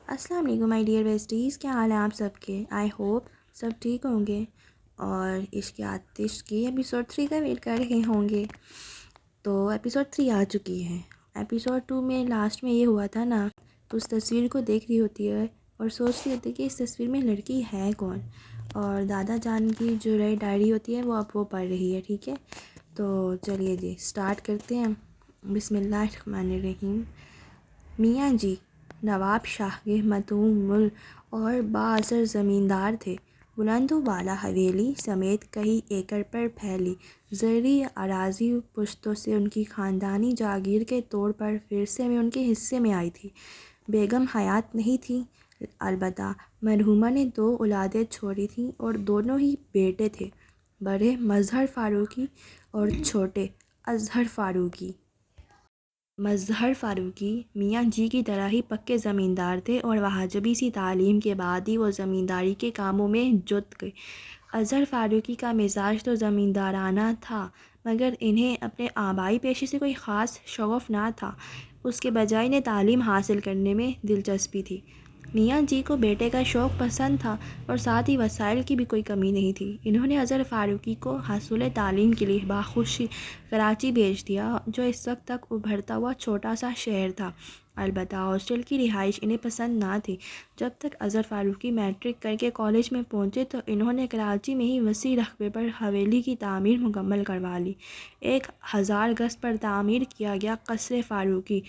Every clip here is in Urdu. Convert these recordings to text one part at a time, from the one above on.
السلام علیکم مائی ڈیئر بیسٹیز، کیا حال ہے آپ سب کے؟ آئی ہوپ سب ٹھیک ہوں گے اور عشق آتش کی ایپیسوڈ 3 کا ویٹ کر رہے ہوں گے۔ تو ایپیسوڈ 3 آ چکی ہے۔ ایپیسوڈ 2 میں لاسٹ میں یہ ہوا تھا نا، اس تصویر کو دیکھ رہی ہوتی ہے اور سوچ رہی ہوتی ہے کہ اس تصویر میں لڑکی ہے کون، اور دادا جان کی جو رائے ڈائری ہوتی ہے وہ اب وہ پڑھ رہی ہے۔ ٹھیک ہے، تو چلیے جی سٹارٹ کرتے ہیں۔ بسم اللہ الرحمن الرحیم۔ میاں جی نواب شاہ کے متون مل اور بااثر زمیندار تھے۔ بلند و بالا حویلی سمیت کئی ایکڑ پر پھیلی زرعی اراضی پشتوں سے ان کی خاندانی جاگیر کے طور پر ورثے میں ان کے حصے میں آئی تھی۔ بیگم حیات نہیں تھی، البتہ مرحومہ نے 2 اولادیں چھوڑی تھیں اور دونوں ہی بیٹے تھے، بڑے مظہر فاروقی اور چھوٹے اظہر فاروقی۔ مظہر فاروقی میاں جی کی طرح ہی پکے زمیندار تھے اور وہابی سی تعلیم کے بعد ہی وہ زمینداری کے کاموں میں جٹ گئے۔ اظہر فاروقی کا مزاج تو زمیندارانہ تھا، مگر انہیں اپنے آبائی پیشے سے کوئی خاص شغف نہ تھا، اس کے بجائے انہیں تعلیم حاصل کرنے میں دلچسپی تھی۔ میاں جی کو بیٹے کا شوق پسند تھا اور ساتھ ہی وسائل کی بھی کوئی کمی نہیں تھی۔ انہوں نے اظہر فاروقی کو حصول تعلیم کے لیے بخوشی کراچی بھیج دیا، جو اس وقت تک ابھرتا ہوا چھوٹا سا شہر تھا۔ البتہ ہاسٹل کی رہائش انہیں پسند نہ تھی۔ جب تک اظہر فاروقی میٹرک کر کے کالج میں پہنچے تو انہوں نے کراچی میں ہی وسیع رقبے پر حویلی کی تعمیر مکمل کروا لی۔ 1000 گز پر تعمیر کیا گیا قصر فاروقی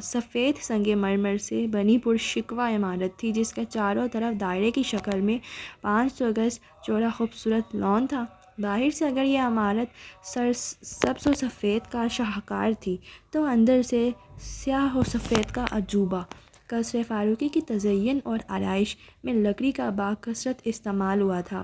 سفید سنگ مرمر سے بنی پرشکوہ عمارت تھی، جس کے چاروں طرف دائرے کی شکل میں 500 گز چوڑا خوبصورت لان تھا۔ باہر سے اگر یہ عمارت سبز و سفید کا شاہکار تھی تو اندر سے سیاہ و سفید کا عجوبہ۔ قصر فاروقی کی تزئین اور آرائش میں لکڑی کا بکثرت استعمال ہوا تھا،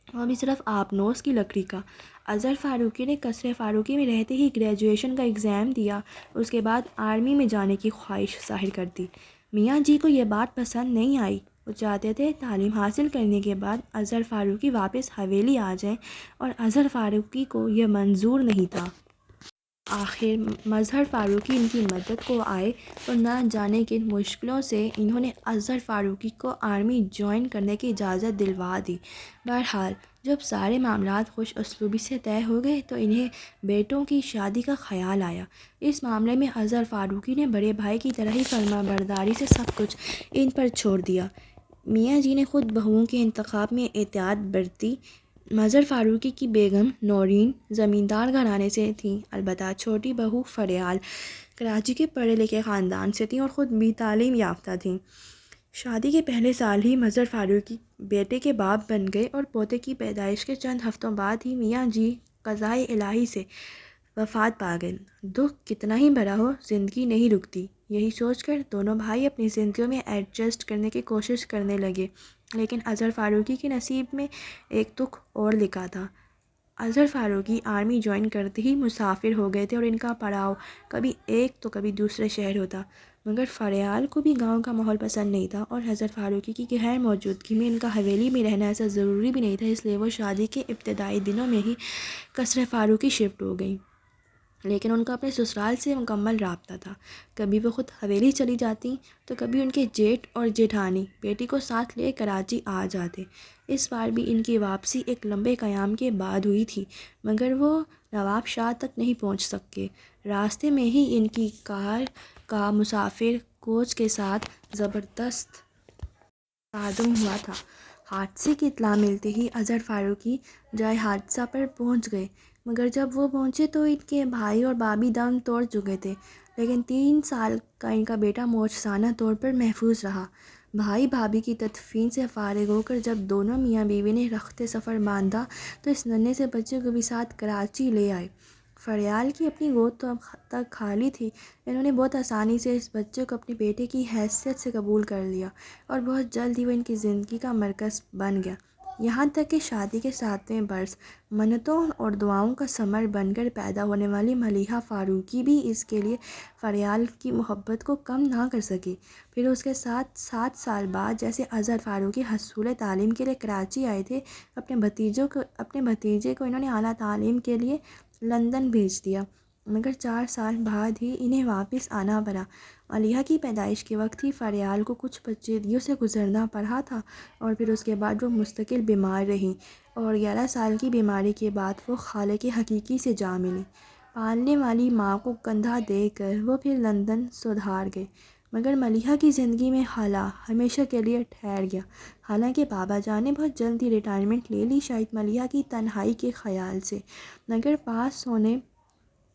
وہ بھی صرف آبنوس کی لکڑی کا۔ اظہر فاروقی نے قصر فاروقی میں رہتے ہی گریجویشن کا ایگزام دیا، اس کے بعد آرمی میں جانے کی خواہش ظاہر کر دی۔ میاں جی کو یہ بات پسند نہیں آئی، وہ چاہتے تھے تعلیم حاصل کرنے کے بعد اظہر فاروقی واپس حویلی آ جائیں، اور اظہر فاروقی کو یہ منظور نہیں تھا۔ آخر مظہر فاروقی ان کی مدد کو آئے اور نہ جانے کن مشکلوں سے انہوں نے اظہر فاروقی کو آرمی جوائن کرنے کی اجازت دلوا دی۔ بہرحال جب سارے معاملات خوش اسلوبی سے طے ہو گئے تو انہیں بیٹوں کی شادی کا خیال آیا۔ اس معاملے میں اظہر فاروقی نے بڑے بھائی کی طرح ہی فرما برداری سے سب کچھ ان پر چھوڑ دیا۔ میاں جی نے خود بہوؤں کے انتخاب میں احتیاط برتی۔ مظہر فاروقی کی بیگم نورین زمیندار گھرانے سے تھیں، البتہ چھوٹی بہو فریال کراچی کے پڑھے لکھے خاندان سے تھیں اور خود بھی تعلیم یافتہ تھیں۔ شادی کے پہلے سال ہی مظہر فاروقی بیٹے کے باپ بن گئے اور پوتے کی پیدائش کے چند ہفتوں بعد ہی میاں جی قضائے الہی سے وفات پا گئے۔ دکھ کتنا ہی بڑا ہو، زندگی نہیں رکتی، یہی سوچ کر دونوں بھائی اپنی زندگیوں میں ایڈجسٹ کرنے کی کوشش کرنے لگے، لیکن اظہر فاروقی کے نصیب میں ایک دکھ اور لکھا تھا۔ اظہر فاروقی آرمی جوائن کرتے ہی مسافر ہو گئے تھے اور ان کا پڑاؤ کبھی ایک تو کبھی دوسرے شہر ہوتا، مگر فریال کو بھی گاؤں کا ماحول پسند نہیں تھا اور اظہر فاروقی کی غیر موجودگی میں ان کا حویلی میں رہنا ایسا ضروری بھی نہیں تھا، اس لیے وہ شادی کے ابتدائی دنوں میں ہی قصر فاروقی شفٹ ہو گئیں۔ لیکن ان کا اپنے سسرال سے مکمل رابطہ تھا، کبھی وہ خود حویلی چلی جاتی تو کبھی ان کے جیٹھ اور جیٹھانی بیٹی کو ساتھ لے کراچی آ جاتے۔ اس بار بھی ان کی واپسی ایک لمبے قیام کے بعد ہوئی تھی، مگر وہ نواب شاہ تک نہیں پہنچ سکے۔ راستے میں ہی ان کی کار کا مسافر کوچ کے ساتھ زبردست تصادم ہوا تھا۔ حادثے کی اطلاع ملتے ہی اظہر فاروقی جائے حادثہ پر پہنچ گئے، مگر جب وہ پہنچے تو ان کے بھائی اور بھابھی دم توڑ چکے تھے، لیکن 3 سال کا ان کا بیٹا معجزانہ طور پر محفوظ رہا۔ بھائی بھابھی کی تدفین سے فارغ ہو کر جب دونوں میاں بیوی نے رخت سفر باندھا تو اس ننھے سے بچے کو بھی ساتھ کراچی لے آئے۔ فریال کی اپنی گود تو اب تک خالی تھی، انہوں نے بہت آسانی سے اس بچے کو اپنے بیٹے کی حیثیت سے قبول کر لیا اور بہت جلد ہی وہ ان کی زندگی کا مرکز بن گیا، یہاں تک کہ شادی کے 7ویں برس منتوں اور دعاؤں کا ثمر بن کر پیدا ہونے والی ملیحہ فاروقی بھی اس کے لیے فریال کی محبت کو کم نہ کر سکی۔ پھر اس کے ساتھ 7 سال بعد جیسے اظہر فاروقی حصول تعلیم کے لیے کراچی آئے تھے، اپنے بھتیجے کو انہوں نے اعلیٰ تعلیم کے لیے لندن بھیج دیا، مگر 4 سال بعد ہی انہیں واپس آنا پڑا۔ ملیحہ کی پیدائش کے وقت ہی فریال کو کچھ پیچیدگیوں سے گزرنا پڑا تھا اور پھر اس کے بعد وہ مستقل بیمار رہیں اور 11 سال کی بیماری کے بعد وہ خالق حقیقی سے جا ملی۔ پالنے والی ماں کو کندھا دے کر وہ پھر لندن سدھار گئے، مگر ملیحہ کی زندگی میں خالہ ہمیشہ کے لیے ٹھہر گیا۔ حالانکہ بابا جان نے بہت جلد ہی ریٹائرمنٹ لے لی، شاید ملیحہ کی تنہائی کے خیال سے، مگر پاس ہونے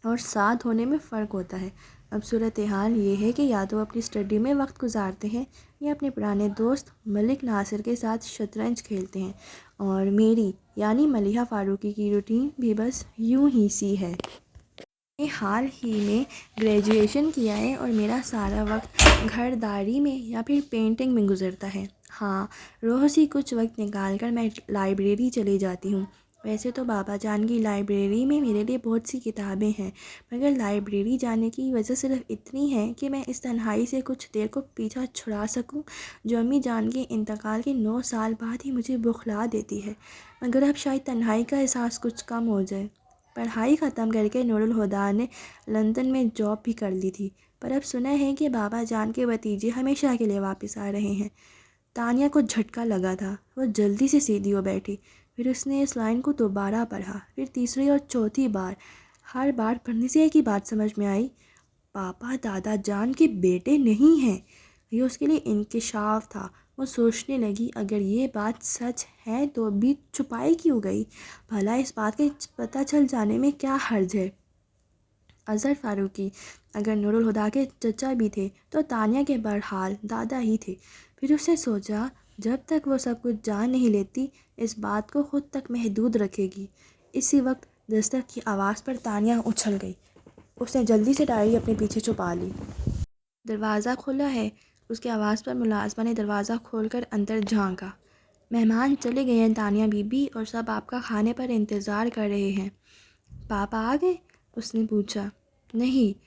اور ساتھ ہونے میں فرق ہوتا ہے۔ اب صورتحال یہ ہے کہ یا تو اپنی اسٹڈی میں وقت گزارتے ہیں یا اپنے پرانے دوست ملک ناصر کے ساتھ شطرنج کھیلتے ہیں، اور میری یعنی ملیحہ فاروقی کی روٹین بھی بس یوں ہی سی ہے۔ میں نے حال ہی میں گریجویشن کیا ہے اور میرا سارا وقت گھر داری میں یا پھر پینٹنگ میں گزرتا ہے۔ ہاں، روز ہی کچھ وقت نکال کر میں لائبریری چلی جاتی ہوں۔ ویسے تو بابا جان کی لائبریری میں میرے لیے بہت سی کتابیں ہیں، مگر لائبریری جانے کی وجہ صرف اتنی ہے کہ میں اس تنہائی سے کچھ دیر کو پیچھا چھڑا سکوں جو امی جان کے انتقال کے 9 سال بعد ہی مجھے بخلا دیتی ہے۔ مگر اب شاید تنہائی کا احساس کچھ کم ہو جائے۔ پڑھائی ختم کر کے نور الہدیٰ نے لندن میں جاب بھی کر لی تھی، پر اب سنا ہے کہ بابا جان کے بھتیجے ہمیشہ کے لیے واپس آ رہے ہیں۔ تانیہ کو جھٹکا لگا تھا، وہ جلدی سے سیدھی ہو بیٹھی، پھر اس نے اس لائن کو دوبارہ پڑھا، پھر تیسری اور چوتھی بار۔ ہر بار پڑھنے سے ایک ہی بات سمجھ میں آئی، پاپا دادا جان کے بیٹے نہیں ہیں۔ یہ اس کے لیے انکشاف تھا۔ وہ سوچنے لگی، اگر یہ بات سچ ہے تو بھی چھپائی کیوں گئی؟ بھلا اس بات کے پتہ چل جانے میں کیا حرج ہے؟ اظہر فاروقی اگر نور الہدیٰ کے چچا بھی تھے تو تانیہ کے بہرحال دادا ہی تھے۔ پھر اس نے سوچا، جب تک وہ سب کچھ جان نہیں لیتی اس بات کو خود تک محدود رکھے گی۔ اسی وقت دستک کی آواز پر تانیہ اچھل گئی۔ اس نے جلدی سے ڈائری اپنے پیچھے چھپا لی۔ دروازہ کھلا ہے؟ اس کی آواز پر ملازمہ نے دروازہ کھول کر اندر جھانکا۔ مہمان چلے گئے ہیں تانیہ بی بی، اور سب آپ کا کھانے پر انتظار کر رہے ہیں۔ پاپا آ گئے؟ اس نے پوچھا۔ نہیں۔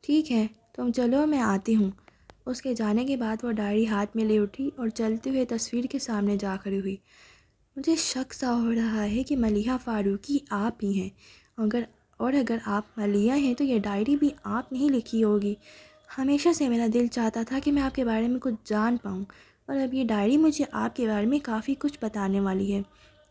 ٹھیک ہے، تم چلو، میں آتی ہوں۔ اس کے جانے کے بعد وہ ڈائری ہاتھ میں لے اٹھی اور چلتے ہوئے تصویر کے سامنے جا کھڑی ہوئی۔ مجھے شک سا ہو رہا ہے کہ ملیحہ فاروقی آپ ہی ہیں، اگر آپ ملیحہ ہیں تو یہ ڈائری بھی آپ نے ہی لکھی ہوگی۔ ہمیشہ سے میرا دل چاہتا تھا کہ میں آپ کے بارے میں کچھ جان پاؤں، اور اب یہ ڈائری مجھے آپ کے بارے میں کافی کچھ بتانے والی ہے۔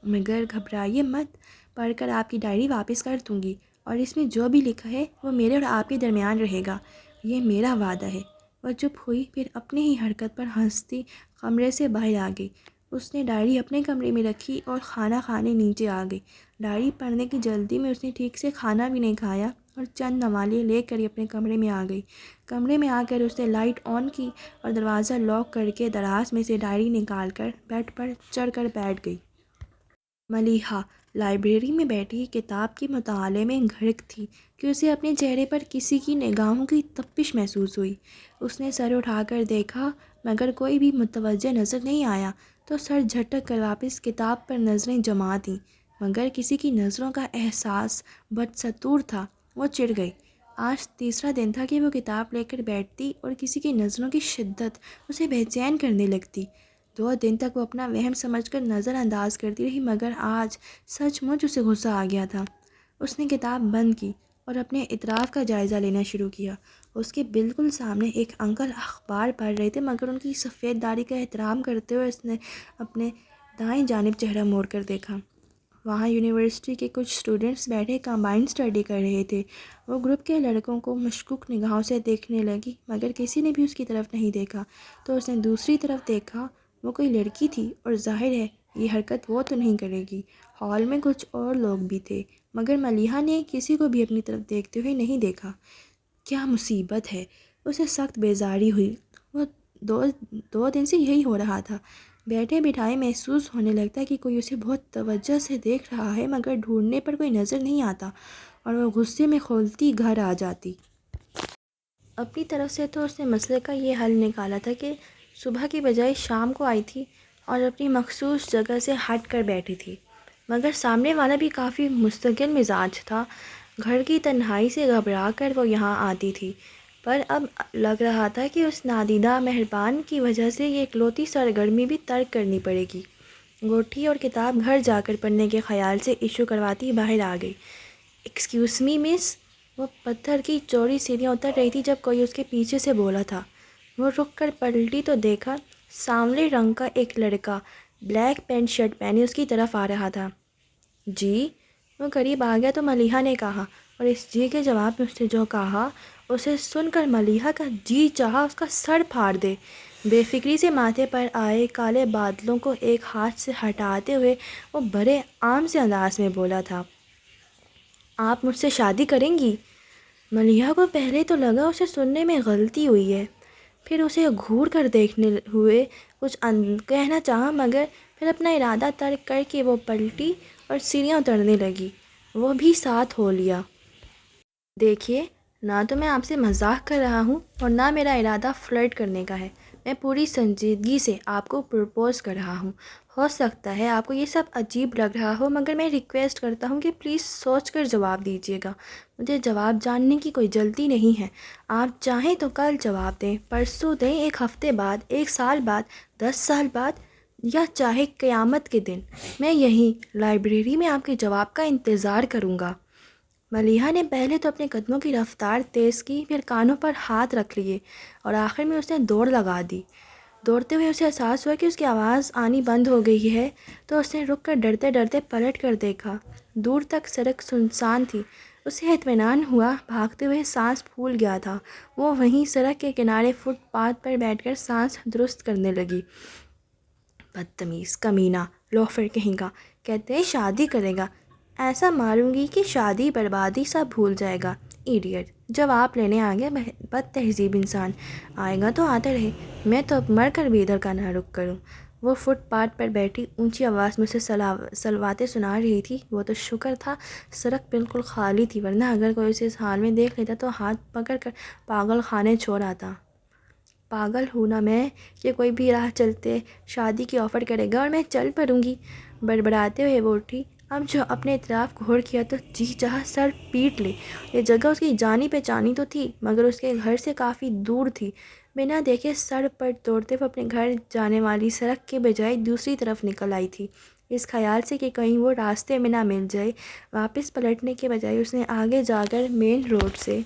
مگر گھبرائیے مت، پڑھ کر آپ کی ڈائری واپس کر دوں گی، اور اس میں جو بھی لکھا ہے وہ میرے اور آپ کے درمیان رہے گا، یہ میرا وعدہ ہے۔ وہ چپ ہوئی، پھر اپنی ہی حرکت پر ہنستی کمرے سے باہر آ گئی۔ اس نے ڈائری اپنے کمرے میں رکھی اور کھانا کھانے نیچے آ گئی۔ ڈائری پڑھنے کی جلدی میں اس نے ٹھیک سے کھانا بھی نہیں کھایا اور چند نوالے لے کر ہی اپنے کمرے میں آ گئی۔ کمرے میں آ کر اس نے لائٹ آن کی اور دروازہ لاک کر کے دراز میں سے ڈائری نکال کر بیڈ پر چڑھ کر بیٹھ گئی۔ ملیحہ لائبریری میں بیٹھی کتاب کے مطالعے میں غرق تھی کہ اسے اپنے چہرے پر کسی کی نگاہوں کی تپش محسوس ہوئی۔ اس نے سر اٹھا کر دیکھا، مگر کوئی بھی متوجہ نظر نہیں آیا، تو سر جھٹک کر واپس کتاب پر نظریں جما دیں، مگر کسی کی نظروں کا احساس بدستور تھا۔ وہ چڑ گئی۔ آج تیسرا دن تھا کہ وہ کتاب لے کر بیٹھتی اور کسی کی نظروں کی شدت اسے بے چین کرنے لگتی۔ 2 دن تک وہ اپنا وہم سمجھ کر نظر انداز کرتی رہی، مگر آج سچ مچ اسے غصہ آ گیا تھا۔ اس نے کتاب بند کی اور اپنے اطراف کا جائزہ لینا شروع کیا۔ اس کے بالکل سامنے ایک انکل اخبار پڑھ رہے تھے، مگر ان کی سفید داڑھی کا احترام کرتے ہوئے اس نے اپنے دائیں جانب چہرہ موڑ کر دیکھا۔ وہاں یونیورسٹی کے کچھ اسٹوڈنٹس بیٹھے کمبائنڈ اسٹڈی کر رہے تھے۔ وہ گروپ کے لڑکوں کو مشکوک نگاہوں سے دیکھنے لگی، مگر کسی نے بھی اس کی طرف نہیں دیکھا۔ تو اس نے دوسری طرف دیکھا، وہ کوئی لڑکی تھی، اور ظاہر ہے یہ حرکت وہ تو نہیں کرے گی۔ ہال میں کچھ اور لوگ بھی تھے، مگر ملیحہ نے کسی کو بھی اپنی طرف دیکھتے ہوئے نہیں دیکھا۔ کیا مصیبت ہے؟ اسے سخت بیزاری ہوئی۔ وہ دو دن سے یہی ہو رہا تھا۔ بیٹھے بٹھائے محسوس ہونے لگتا کہ کوئی اسے بہت توجہ سے دیکھ رہا ہے، مگر ڈھونڈنے پر کوئی نظر نہیں آتا، اور وہ غصے میں کھولتی گھر آ جاتی۔ اپنی طرف سے تو اس نے مسئلے کا یہ حل نکالا تھا کہ صبح کی بجائے شام کو آئی تھی اور اپنی مخصوص جگہ سے ہٹ کر بیٹھی تھی، مگر سامنے والا بھی کافی مستقل مزاج تھا۔ گھر کی تنہائی سے گھبرا کر وہ یہاں آتی تھی، پر اب لگ رہا تھا کہ اس نادیدہ مہربان کی وجہ سے یہ اکلوتی سرگرمی بھی ترک کرنی پڑے گی۔ انگوٹھی اور کتاب گھر جا کر پڑھنے کے خیال سے ایشو کرواتی باہر آ گئی۔ ایکسکیوز می مس۔ وہ پتھر کی چوڑی سیڑھیاں اتر رہی تھی جب کوئی اس کے پیچھے سے بولا تھا۔ وہ رک کر پلٹی تو دیکھا سانولے رنگ کا ایک لڑکا بلیک پینٹ شرٹ پہنے اس کی طرف آ رہا تھا۔ جی؟ وہ قریب آ گیا تو ملیحہ نے کہا، اور اس جی کے جواب میں اس نے جو کہا اسے سن کر ملیحہ کا جی چاہا اس کا سر پھاڑ دے۔ بے فکری سے ماتھے پر آئے کالے بادلوں کو ایک ہاتھ سے ہٹاتے ہوئے وہ بڑے عام سے انداز میں بولا تھا، آپ مجھ سے شادی کریں گی؟ ملیحہ کو پہلے تو لگا اسے سننے میں غلطی ہوئی ہے، پھر اسے گھور کر دیکھنے ہوئے کچھ کہنا چاہا، مگر پھر اپنا ارادہ ترک کر کے وہ پلٹی اور سیڑھیاں اترنے لگی۔ وہ بھی ساتھ ہو لیا۔ دیکھیے، نہ تو میں آپ سے مزاح کر رہا ہوں اور نہ میرا ارادہ فلرٹ کرنے کا ہے، میں پوری سنجیدگی سے آپ کو پرپوز کر رہا ہوں۔ ہو سکتا ہے آپ کو یہ سب عجیب لگ رہا ہو، مگر میں ریکویسٹ کرتا ہوں کہ پلیز سوچ کر جواب دیجیے گا۔ مجھے جواب جاننے کی کوئی جلدی نہیں ہے۔ آپ چاہیں تو کل جواب دیں، پرسوں دیں، ایک ہفتے بعد، ایک سال بعد، 10 سال بعد، یا چاہے قیامت کے دن، میں یہیں لائبریری میں آپ کے جواب کا انتظار کروں گا۔ ملیحہ نے پہلے تو اپنے قدموں کی رفتار تیز کی، پھر کانوں پر ہاتھ رکھ لیے اور آخر میں اس نے دوڑ لگا دی۔ دوڑتے ہوئے اسے احساس ہوا کہ اس کی آواز آنی بند ہو گئی ہے، تو اس نے رک کر ڈرتے ڈرتے پلٹ کر دیکھا۔ دور تک سڑک سنسان تھی۔ اسے اطمینان ہوا، بھاگتے ہوئے سانس پھول گیا تھا۔ وہ وہیں سڑک کے کنارے فٹ پاتھ پر بیٹھ کر سانس درست کرنے لگی۔ بدتمیز، کمینہ، لوفر کہیں گا، کہتے ہیں شادی کرے گا، ایسا ماروں گی کہ شادی بربادی سب بھول جائے گا۔ ایڈیٹ، جب آپ لینے آ گیا بد تہذیب انسان، آئے گا تو آتا رہے، میں تو اب مر کر بھی ادھر کا نہ رک کروں۔ وہ فٹ پاتھ پر بیٹھی اونچی آواز میں اسے سلواتیں سنا رہی تھی۔ وہ تو شکر تھا سڑک بالکل خالی تھی، ورنہ اگر کوئی اسے اس حال میں دیکھ لیتا تو ہاتھ پکڑ کر پاگل خانے چھوڑ آتا۔ پاگل ہوں نا میں کہ کوئی بھی راہ چلتے شادی کی آفر کرے گا اور میں چل پڑوں گی؟ بڑبڑاتے ہوئے وہ اٹھی۔ اب جو اپنے اطراف گھور کیا تو جی چاہا سر پیٹ لے۔ یہ جگہ اس کی جانی پہچانی تو تھی، مگر اس کے گھر سے کافی دور تھی۔ بنا دیکھے سڑ پر دوڑتے ہوئے اپنے گھر جانے والی سڑک کے بجائے دوسری طرف نکل آئی تھی، اس خیال سے کہ کہیں وہ راستے میں نہ مل جائے۔ واپس پلٹنے کے بجائے اس نے آگے جا کر مین روڈ سے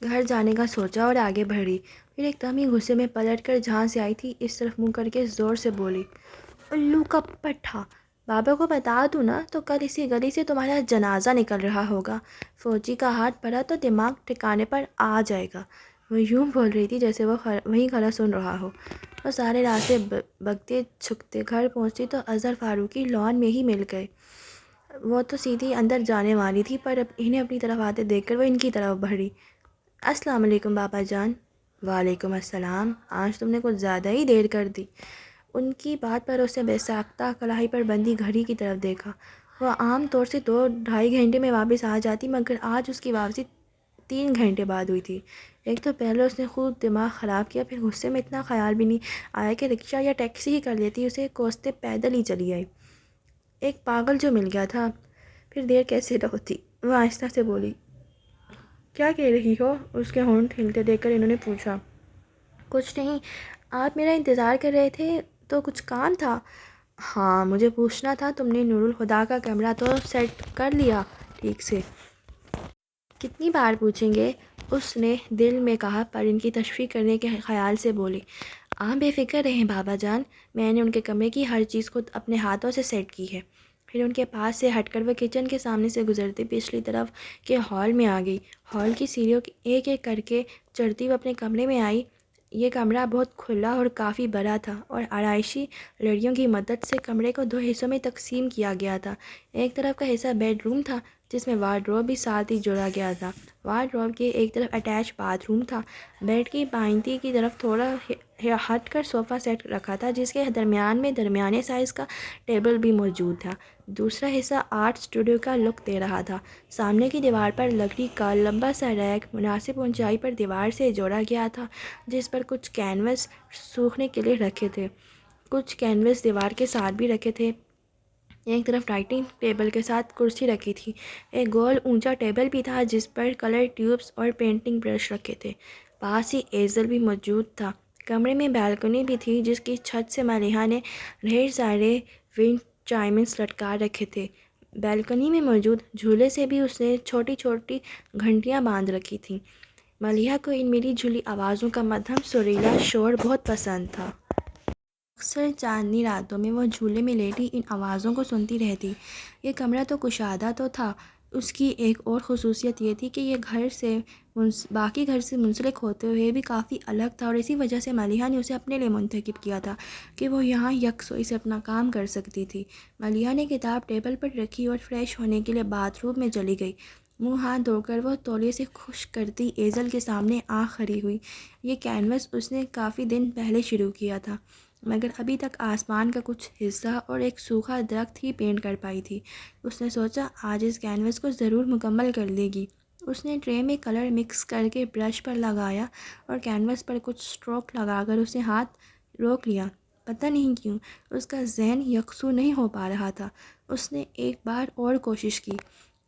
گھر جانے کا سوچا اور آگے بڑھی۔ پھر ایک دم ہی غصے میں پلٹ کر جہاں سے آئی تھی اس طرف منہ کر کے زور سے بولی، الو کا پٹھا، بابا کو بتا دوں نا تو کل اسی گلی سے تمہارا جنازہ نکل رہا ہوگا۔ فوجی کا ہاتھ پڑا تو دماغ ٹھکانے پر آ جائے گا۔ وہ یوں بول رہی تھی جیسے وہ وہیں کھڑا سن رہا ہو۔ وہ سارے راستے بگتے چھکتے گھر پہنچی تو اظہر فاروقی لان میں ہی مل گئے۔ وہ تو سیدھی اندر جانے والی تھی، پر انہیں اپنی طرف آتے دیکھ کر وہ ان کی طرف بڑھی۔ السلام علیکم بابا جان۔ وعلیکم السلام، آج تم نے کچھ زیادہ ہی دیر کر دی۔ ان کی بات پر اس نے بے ساختہ کلائی پر بندھی گھڑی کی طرف دیکھا۔ وہ عام طور سے 2-2.5 گھنٹے میں واپس آ جاتی، مگر آج اس کی واپسی 3 گھنٹے بعد ہوئی تھی۔ ایک تو پہلے اس نے خود دماغ خراب کیا، پھر غصے میں اتنا خیال بھی نہیں آیا کہ رکشہ یا ٹیکسی ہی کر لیتی، اسے کوستے پیدل ہی چلی آئی۔ ایک پاگل جو مل گیا تھا، پھر دیر کیسے نہ ہوتی۔ وہ آہستہ سے بولی، کیا کہہ رہی ہو؟ اس کے ہونٹ ہلتے دیکھ کر انہوں نے پوچھا۔ کچھ نہیں، آپ میرا انتظار کر رہے تھے تو کچھ کام تھا؟ ہاں، مجھے پوچھنا تھا تم نے نور الہدیٰ کا کمرہ تو سیٹ کر لیا ٹھیک سے؟ کتنی بار پوچھیں گے، اس نے دل میں کہا، پر ان کی تشویق کرنے کے خیال سے بولی، آپ بے فکر رہیں بابا جان، میں نے ان کے کمرے کی ہر چیز خود اپنے ہاتھوں سے سیٹ کی ہے۔ پھر ان کے پاس سے ہٹ کر وہ کچن کے سامنے سے گزرتی پچھلی طرف کے ہال میں آ گئی۔ ہال کی سیڑھیوں ایک ایک کر کے چڑھتی وہ اپنے کمرے میں آئی۔ یہ کمرہ بہت کھلا اور کافی بڑا تھا، اور آرائشی لڑیوں کی مدد سے کمرے کو 2 حصوں میں تقسیم کیا گیا تھا۔ ایک طرف کا حصہ بیڈ روم تھا، جس میں وارڈروب بھی ساتھ ہی جوڑا گیا تھا۔ وارڈروب کے ایک طرف اٹیچ باتھ روم تھا۔ بیڈ کی بائیں کی طرف تھوڑا ہٹ کر صوفہ سیٹ رکھا تھا، جس کے درمیان میں درمیانے سائز کا ٹیبل بھی موجود تھا۔ دوسرا حصہ آرٹ اسٹوڈیو کا لک دے رہا تھا۔ سامنے کی دیوار پر لکڑی کا لمبا سا ریک مناسب اونچائی پر دیوار سے جوڑا گیا تھا، جس پر کچھ کینوس سوکھنے کے لیے رکھے تھے۔ کچھ کینوس دیوار کے ساتھ بھی رکھے تھے۔ ایک طرف رائٹنگ ٹیبل کے ساتھ کرسی رکھی تھی۔ ایک گول اونچا ٹیبل بھی تھا جس پر کلر ٹیوبس اور پینٹنگ برش رکھے تھے۔ پاس ہی ایزل بھی موجود تھا۔ کمرے میں بالکنی بھی تھی، جس کی چھت سے ملیحہ نے ڈھیر سارے ونڈ چائمز لٹکا رکھے تھے۔ بالکنی میں موجود جھولے سے بھی اس نے چھوٹی چھوٹی گھنٹیاں باندھ رکھی تھیں۔ ملیحہ کو ان ملی جلی آوازوں کا مدھم سریلا شور بہت پسند تھا۔ اکثر چاندنی راتوں میں وہ جھولے میں لیٹی ان آوازوں کو سنتی رہتی۔ یہ کمرہ تو کشادہ تو تھا، اس کی ایک اور خصوصیت یہ تھی کہ یہ باقی گھر سے منسلک ہوتے ہوئے بھی کافی الگ تھا، اور اسی وجہ سے ملیحہ نے اسے اپنے لیے منتخب کیا تھا کہ وہ یہاں یکسوئی سے اپنا کام کر سکتی تھی۔ ملیحہ نے کتاب ٹیبل پر رکھی اور فریش ہونے کے لیے باتھ روم میں چلی گئی۔ منہ ہاتھ دھو کر وہ تولیے سے خشک کرتی ایزل کے سامنے آ کھڑی ہوئی۔ یہ کینوس اس نے کافی دن پہلے شروع کیا تھا، مگر ابھی تک آسمان کا کچھ حصہ اور ایک سوکھا درخت ہی پینٹ کر پائی تھی۔ اس نے سوچا آج اس کینوس کو ضرور مکمل کر لے گی۔ اس نے ٹرے میں کلر مکس کر کے برش پر لگایا اور کینوس پر کچھ اسٹروک لگا کر اسے ہاتھ روک لیا۔ پتہ نہیں کیوں اس کا ذہن یکسو نہیں ہو پا رہا تھا۔ اس نے ایک بار اور کوشش کی،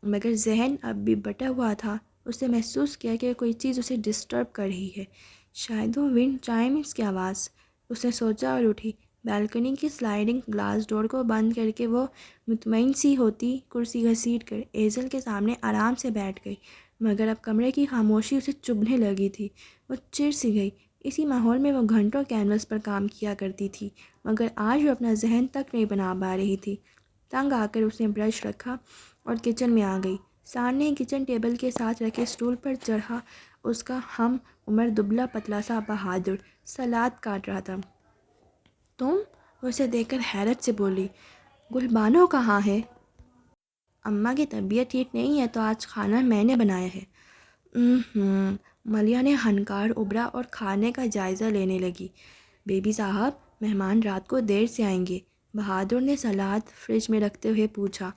مگر ذہن اب بھی بٹا ہوا تھا۔ اس نے محسوس کیا کہ کوئی چیز اسے ڈسٹرب کر رہی ہے، شاید وہ ونڈ چائمز کی آواز۔ اس نے سوچا اور اٹھی۔ بالکنی کی سلائڈنگ گلاس ڈور کو بند کر کے وہ مطمئن سی ہوتی کرسی گھسیٹ کر ایزل کے سامنے آرام سے بیٹھ گئی، مگر اب کمرے کی خاموشی اسے چبھنے لگی تھی۔ وہ چڑ سی گئی۔ اسی ماحول میں وہ گھنٹوں کینوس پر کام کیا کرتی تھی، مگر آج وہ اپنا ذہن تک نہیں بنا پا رہی تھی۔ تنگ آ کر اس نے برش رکھا اور کچن میں آ گئی۔ سامنے کچن ٹیبل کے ساتھ رکھے اسٹول پر چڑھا اس کا ہم عمر دبلا پتلا سا بہادر سلاد کاٹ رہا تھا۔ تم؟ وہ اسے دیکھ کر حیرت سے بولی۔ گل بانو کہاں ہے؟ اماں کی طبیعت ٹھیک نہیں ہے تو آج کھانا میں نے بنایا ہے۔ ملیحہ نے ہنکار ابھرا اور کھانے کا جائزہ لینے لگی۔ بیبی صاحب، مہمان رات کو دیر سے آئیں گے، بہادر نے سلاد فریج میں رکھتے ہوئے پوچھا۔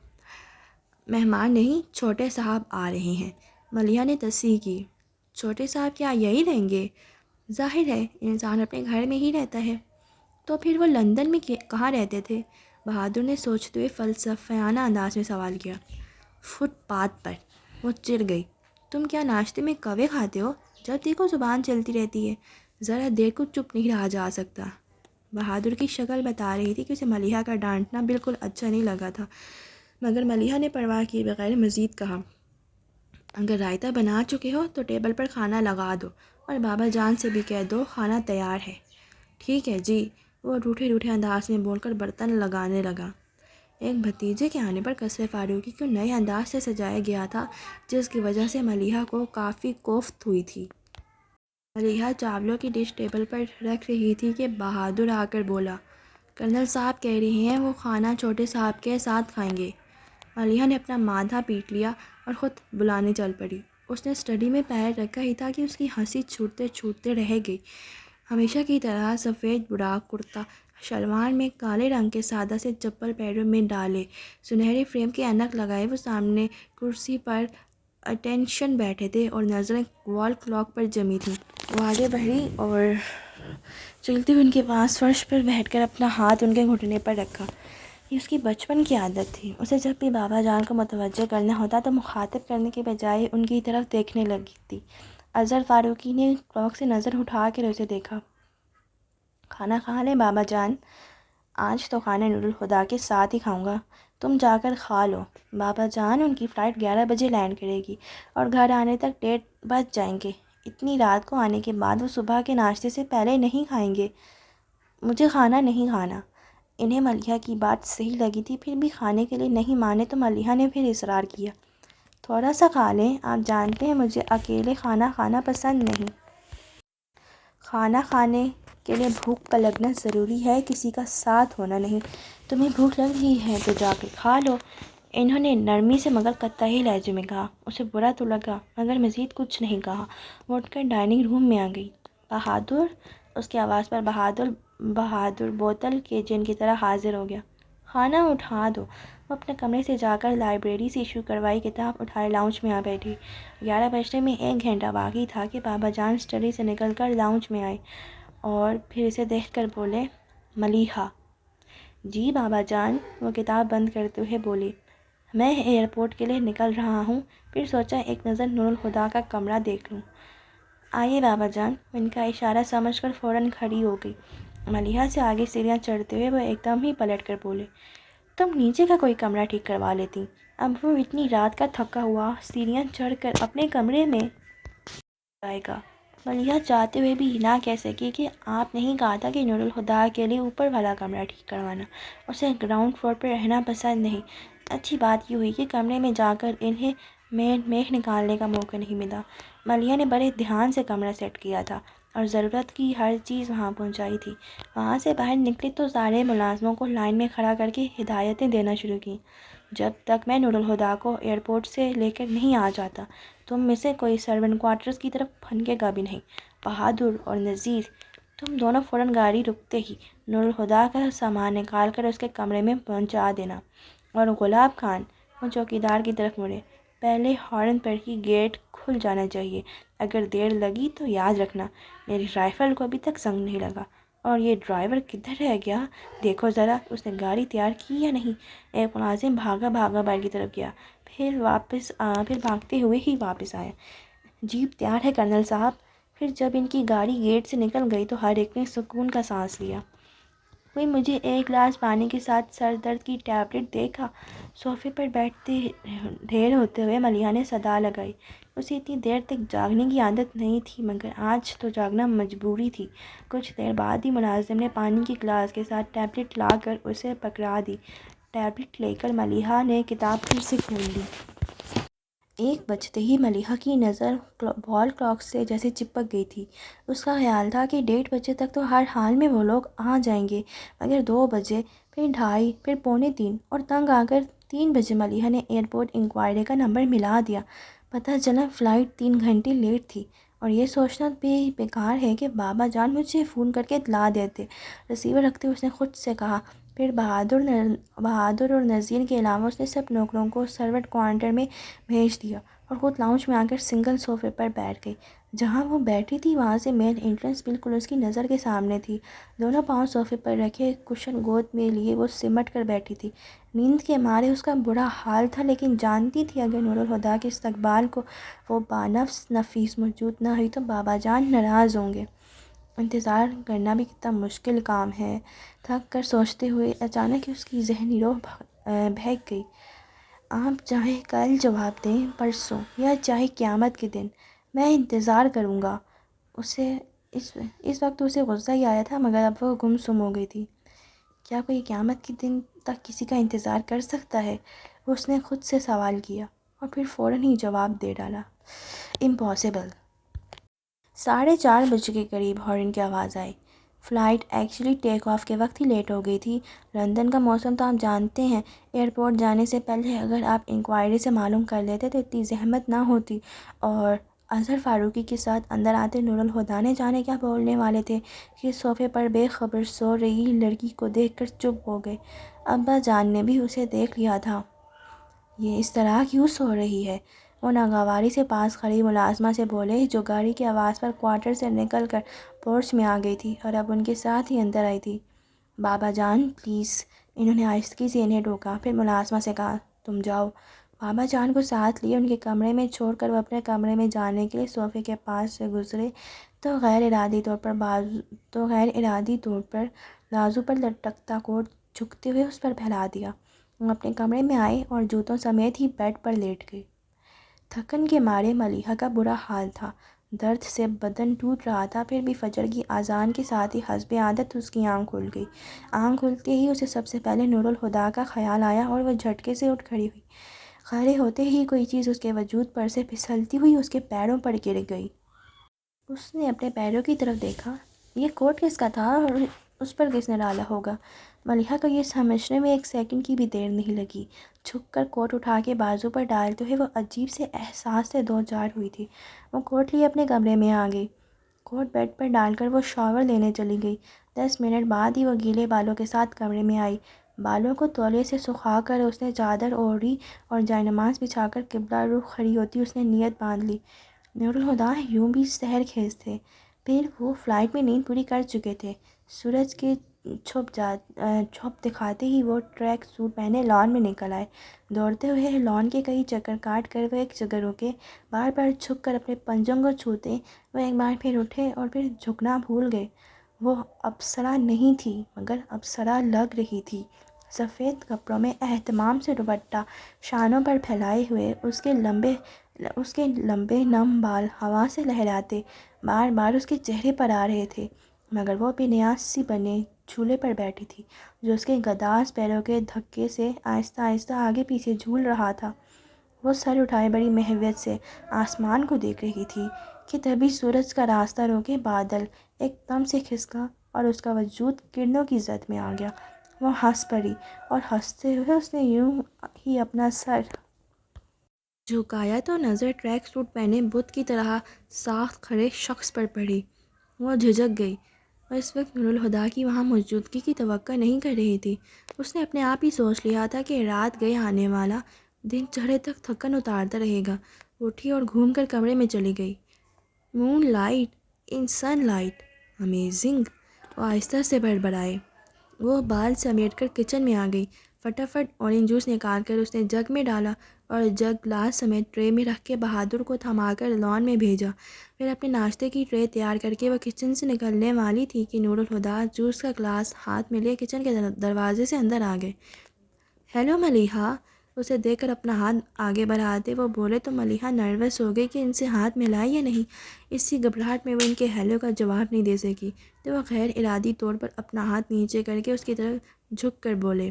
مہمان نہیں، چھوٹے صاحب آ رہے ہیں، ملیحہ نے تصحیح کی۔ چھوٹے صاحب کیا یہی رہیں گے؟ ظاہر ہے انسان اپنے گھر میں ہی رہتا ہے، تو پھر وہ لندن میں کہاں رہتے تھے؟ بہادر نے سوچتے ہوئے فلسفیانہ انداز میں سوال کیا۔ فٹ پاتھ پر۔ وہ چڑ گئی۔ تم کیا ناشتے میں کوے کھاتے ہو؟ جب دیکھو زبان چلتی رہتی ہے، ذرا دیر کو چپ نہیں رہا جا سکتا۔ بہادر کی شکل بتا رہی تھی کہ اسے ملیحہ کا ڈانٹنا بالکل اچھا نہیں لگا تھا، مگر ملیحہ نے پرواہ کیے بغیر مزید کہا، اگر رائتہ بنا چکے ہو تو ٹیبل پر کھانا لگا دو اور بابا جان سے بھی کہہ دو کھانا تیار ہے۔ ٹھیک ہے جی، وہ روٹھے روٹھے انداز میں بول کر برتن لگانے لگا۔ ایک بھتیجے کے آنے پر قصر فاروقی کو نئے انداز سے سجایا گیا تھا، جس کی وجہ سے ملیحہ کو کافی کوفت ہوئی تھی۔ ملیحہ چاولوں کی ڈش ٹیبل پر رکھ رہی تھی کہ بہادر آ کر بولا، کرنل صاحب کہہ رہے ہیں وہ کھانا چھوٹے صاحب کے ساتھ کھائیں گے۔ ملیحہ نے اپنا مادھا پیٹ لیا اور خود بلانے چل پڑی۔ اس نے اسٹڈی میں پیر رکھا ہی تھا کہ اس کی ہنسی چھوٹتے چھوٹتے رہ گئی۔ ہمیشہ کی طرح سفید براق کرتا شلوار میں کالے رنگ کے سادہ سے چپل پیروں میں ڈالے، سنہرے فریم کے اینک لگائے وہ سامنے کرسی پر اٹینشن بیٹھے تھے اور نظریں وال کلاک پر جمی تھیں۔ وہ آگے بڑھی اور چلتے ہوئے ان کے پاس فرش پر بیٹھ کر اپنا ہاتھ ان کے گھٹنے پر رکھا۔ یہ اس کی بچپن کی عادت تھی۔ اسے جب بھی بابا جان کو متوجہ کرنا ہوتا تو مخاطب کرنے کے بجائے ان کی طرف دیکھنے لگی تھی۔ اظہر فاروقی نے کلاک سے نظر اٹھا کر اسے دیکھا۔ کھانا کھا لیں بابا جان؟ آج تو کھانا نور الہدیٰ کے ساتھ ہی کھاؤں گا، تم جا کر کھا لو۔ بابا جان ان کی فلائٹ 11 بجے لینڈ کرے گی اور گھر آنے تک 1:30 بج جائیں گے۔ اتنی رات کو آنے کے بعد وہ صبح کے ناشتے سے پہلے نہیں کھائیں گے۔ مجھے کھانا نہیں کھانا۔ انہیں ملیحہ کی بات صحیح لگی تھی، پھر بھی کھانے کے لیے نہیں مانے تو ملیحہ نے پھر اصرار کیا، تھوڑا سا کھا لیں، آپ جانتے ہیں مجھے اکیلے کھانا کھانا پسند نہیں۔ کھانا کھانے کے لیے بھوک کا لگنا ضروری ہے، کسی کا ساتھ ہونا نہیں۔ تمہیں بھوک لگ رہی ہے تو جا کر کھا لو، انہوں نے نرمی سے مگر قطعی لہجے میں کہا۔ اسے برا تو لگا مگر مزید کچھ نہیں کہا۔ وہ اٹھ کر ڈائننگ روم میں آ گئی۔ بہادر، اس کی آواز پر بہادر بوتل کے جن کی طرح حاضر ہو گیا۔ کھانا اٹھا دو۔ وہ اپنے کمرے سے جا کر لائبریری سے ایشو کروائی کتاب اٹھائے لاؤنج میں آ بیٹھی۔ 11 بجنے میں 1 گھنٹہ باقی تھا کہ بابا جان اسٹڈی سے نکل کر لاؤنج میں آئے اور پھر اسے دیکھ کر بولے، ملیحہ۔ جی بابا جان، وہ کتاب بند کرتے ہوئے بولی، میں ایئرپورٹ کے لیے نکل رہا ہوں، پھر سوچا ایک نظر نور الہدیٰ کا کمرہ دیکھ لوں۔ آئیے بابا جان۔ وہ ان کا اشارہ سمجھ کر فوراً کھڑی ہو گئی۔ ملیحہ سے آگے سیڑھیاں چڑھتے ہوئے وہ ایک دم ہی پلٹ کر بولے، تم نیچے کا کوئی کمرہ ٹھیک کروا لیتی۔ اب وہ اتنی رات کا تھکا ہوا سیڑھیاں چڑھ کر اپنے کمرے میں جائے گا۔ ملیحہ چاہتے ہوئے بھی نہ کہہ سکی کہ آپ نہیں کہا تھا کہ نورالہدیٰ کے لیے اوپر والا کمرہ ٹھیک کروانا، اسے گراؤنڈ فلور پر رہنا پسند نہیں۔ اچھی بات یہ ہوئی کہ کمرے میں جا کر انہیں میخ نکالنے کا موقع نہیں ملا۔ ملیحہ نے بڑے دھیان سے کمرہ سیٹ کیا تھا اور ضرورت کی ہر چیز وہاں پہنچائی تھی۔ وہاں سے باہر نکلی تو سارے ملازموں کو لائن میں کھڑا کر کے ہدایتیں دینا شروع کیں۔ جب تک میں نورالہدیٰ کو ایئرپورٹ سے لے کر نہیں آ جاتا، تم میں سے کوئی سرونٹ کوارٹرز کی طرف پھنکے گا بھی نہیں۔ بہادر اور نذیر، تم دونوں فوراً گاڑی رکتے ہی نورالہدیٰ کا سامان نکال کر اس کے کمرے میں پہنچا دینا۔ اور گلاب خان، وہ چوکیدار کی طرف مڑے، پہلے ہارن پر ہی گیٹ کھل جانا چاہیے۔ اگر دیر لگی تو یاد رکھنا میری رائفل کو ابھی تک زنگ نہیں لگا۔ اور یہ ڈرائیور کدھر رہ گیا؟ دیکھو ذرا اس نے گاڑی تیار کی یا نہیں۔ ایک ملازم بھاگا باہر کی طرف گیا، پھر بھاگتے ہوئے ہی واپس آیا۔ جیپ تیار ہے کرنل صاحب۔ پھر جب ان کی گاڑی گیٹ سے نکل گئی تو ہر ایک نے سکون کا سانس لیا۔ کوئی مجھے ایک گلاس پانی کے ساتھ سر درد کی ٹیبلٹ دے گا؟ صوفے پر بیٹھتے ڈھیر ہوتے ہوئے ملیحہ نے صدا لگائی۔ اسے اتنی دیر تک جاگنے کی عادت نہیں تھی، مگر آج تو جاگنا مجبوری تھی۔ کچھ دیر بعد ہی ملازم نے پانی کی گلاس کے ساتھ ٹیبلٹ لا کر اسے پکڑا دی۔ ٹیبلٹ لے کر ملیحہ نے کتاب پھر سے کھول لی۔ 1 بجتے ہی ملیحہ کی نظر وال کلاک سے جیسے چپک گئی تھی۔ اس کا خیال تھا کہ 1:30 بجے تک تو ہر حال میں وہ لوگ آ جائیں گے، مگر 2 بجے، پھر 2:30، پھر 2:45 اور تنگ آ کر 3 بجے ملیحہ نے ایئرپورٹ انکوائری کا نمبر ملا دیا۔ پتہ چلا فلائٹ 3 گھنٹے لیٹ تھی، اور یہ سوچنا بیکار ہے کہ بابا جان مجھے فون کر کے اطلاع دیتے۔ ریسیور رکھتے ہوئے اس نے خود سے کہا۔ پھر بہادر اور نذیر کے علاوہ اس نے سب نوکروں کو سرونٹ کوارٹر میں بھیج دیا اور خود لاؤنج میں آ کر سنگل صوفے پر بیٹھ گئی۔ جہاں وہ بیٹھی تھی وہاں سے مین انٹرنس بالکل اس کی نظر کے سامنے تھی۔ دونوں پاؤں صوفے پر رکھے کشن گود میں لیے وہ سمٹ کر بیٹھی تھی۔ نیند کے مارے اس کا برا حال تھا، لیکن جانتی تھی اگر نورالہدیٰ کے استقبال کو وہ بانفس نفیس موجود نہ ہوئی تو بابا جان ناراض ہوں گے۔ انتظار کرنا بھی کتنا مشکل کام ہے، تھک کر سوچتے ہوئے اچانک اس کی ذہنی روح بہک گئی۔ آپ چاہے کل جواب دیں، پرسوں، یا چاہے قیامت کے دن، میں انتظار کروں گا۔ اس وقت اسے غصہ ہی آیا تھا، مگر اب وہ گم سم ہو گئی تھی۔ کیا کوئی قیامت کے دن تک کسی کا انتظار کر سکتا ہے؟ اس نے خود سے سوال کیا اور پھر فوراً ہی جواب دے ڈالا، امپاسبل۔ 4:30 بجے کے قریب ہارن کی آواز آئی۔ فلائٹ ایکچولی ٹیک آف کے وقت ہی لیٹ ہو گئی تھی۔ لندن کا موسم تو آپ جانتے ہیں، ایئرپورٹ جانے سے پہلے اگر آپ انکوائری سے معلوم کر لیتے تو اتنی زحمت نہ ہوتی۔ اور اظہر فاروقی کے ساتھ اندر آتے نورالہدیٰ نے جانے کیا بولنے والے تھے کہ صوفے پر بے خبر سو رہی لڑکی کو دیکھ کر چپ ہو گئے۔ ابا جان نے بھی اسے دیکھ لیا تھا۔ یہ اس طرح کیوں سو رہی ہے؟ وہ ناگواری سے پاس کھڑی ملازمہ سے بولے، جو گاڑی کی آواز پر کوارٹر سے نکل کر پورچ میں آ گئی تھی اور اب ان کے ساتھ ہی اندر آئی تھی۔ بابا جان پلیز۔ انہوں نے آہستگی سے انہیں روکا، پھر ملازمہ سے کہا، تم جاؤ۔ بابا جان کو ساتھ لیے ان کے کمرے میں چھوڑ کر وہ اپنے کمرے میں جانے کے لیے صوفے کے پاس سے گزرے تو غیر ارادی طور پر بازو پر لٹکتا کوٹ جھکتے ہوئے اس پر پھیلا دیا۔ وہ اپنے کمرے میں آئے اور جوتوں سمیت ہی بیڈ پر لیٹ گئے۔ تھکن کے مارے ملیحہ کا برا حال تھا، درد سے بدن ٹوٹ رہا تھا، پھر بھی فجر کی اذان کے ساتھ ہی حسب عادت اس کی آنکھ کھل گئی۔ آنکھ کھلتے ہی اسے سب سے پہلے نورالہدیٰ کا خیال آیا اور وہ جھٹکے سے اٹھ کھڑی ہوئی۔ کھڑے ہوتے ہی کوئی چیز اس کے وجود پر سے پھسلتی ہوئی اس کے پیروں پر گر گئی۔ اس نے اپنے پیروں کی طرف دیکھا۔ یہ کوٹ کس کا تھا اور اس پر کس نے ڈالا ہوگا؟ ملیحہ کو یہ سمجھنے میں 1 سیکنڈ کی بھی دیر نہیں لگی۔ جھک کر کوٹ اٹھا کے بازو پر ڈالتے ہوئے وہ عجیب سے احساس سے دوچار ہوئی تھی۔ وہ کوٹ لیے اپنے کمرے میں آ گئی۔ کوٹ بیڈ پر ڈال کر وہ شاور لینے چلی گئی۔ 10 منٹ بعد ہی وہ گیلے بالوں کے ساتھ کمرے میں آئی۔ بالوں کو تولیے سے سکھا کر اس نے چادر اوڑھی اور جائے نماز بچھا کر قبلہ رخ کھڑی ہوتی اس نے نیت باندھ لی۔ نورالہدیٰ یوں بھی سحر خیز تھے، پھر وہ فلائٹ میں نیند پوری کر چکے تھے۔ سورج کے چھپ دکھاتے ہی وہ ٹریک سوٹ پہنے لان میں نکل آئے۔ دوڑتے ہوئے لان کے کئی چکر کاٹ کر وہ ایک جگہ رکے، بار بار جھک کر اپنے پنجوں کو چھوتے وہ ایک بار پھر اٹھے اور پھر جھکنا بھول گئے۔ وہ اپسرا نہیں تھی، مگر اپسرا لگ رہی تھی۔ سفید کپڑوں میں اہتمام سے دوپٹہ شانوں پر پھیلائے ہوئے اس کے لمبے اس کے لمبے نم بال ہوا سے لہراتے بار بار اس کے چہرے پر آ رہے تھے، مگر وہ بے نیاز سی بنے جھولے پر بیٹھی تھی جو اس کے گداز پیروں کے دھکے سے آہستہ آہستہ آگے پیچھے جھول رہا تھا۔ وہ سر اٹھائے بڑی محبت سے آسمان کو دیکھ رہی تھی کہ تبھی سورج کا راستہ روکے بادل ایک دم سے کھسکا اور اس کا وجود کرنوں کی زد میں آ گیا۔ وہ ہنس پڑی اور ہنستے ہوئے اس نے یوں ہی اپنا سر جھکایا تو نظر ٹریک سوٹ پہنے بت کی طرح ساخت کھڑے شخص پر پڑی۔ وہ جھجک گئی اور اس وقت نور الہدیٰ کی وہاں موجودگی کی توقع نہیں کر رہی تھی۔ اس نے اپنے آپ ہی سوچ لیا تھا کہ رات گئے آنے والا دن چڑھے تک تھکن اتارتا رہے گا۔ اٹھی اور گھوم کر کمرے میں چلی گئی۔ Moon light in sun light amazing, وہ آہستہ سے بڑبڑائے۔ وہ بال سمیٹ کر کچن میں آ گئی۔ فٹافٹ اورنج جوس نکال کر اس نے جگ میں ڈالا اور جگ گلاس سمیت ٹرے میں رکھ کے بہادر کو تھما کر لان میں بھیجا۔ پھر اپنے ناشتے کی ٹرے تیار کر کے وہ کچن سے نکلنے والی تھی کہ نور الہدیٰ جوس کا گلاس ہاتھ میں لے کچن کے دروازے سے اندر آ گئے۔ ہیلو ملیحہ، اسے دیکھ کر اپنا ہاتھ آگے بڑھاتے وہ بولے تو ملیحہ نروس ہو گئی کہ ان سے ہاتھ ملائے یا نہیں۔ اسی گھبراہٹ میں وہ ان کے ہیلو کا جواب نہیں دے سکی تو وہ غیر ارادی طور پر اپنا ہاتھ نیچے کر کے اس کی طرف جھک کر بولے،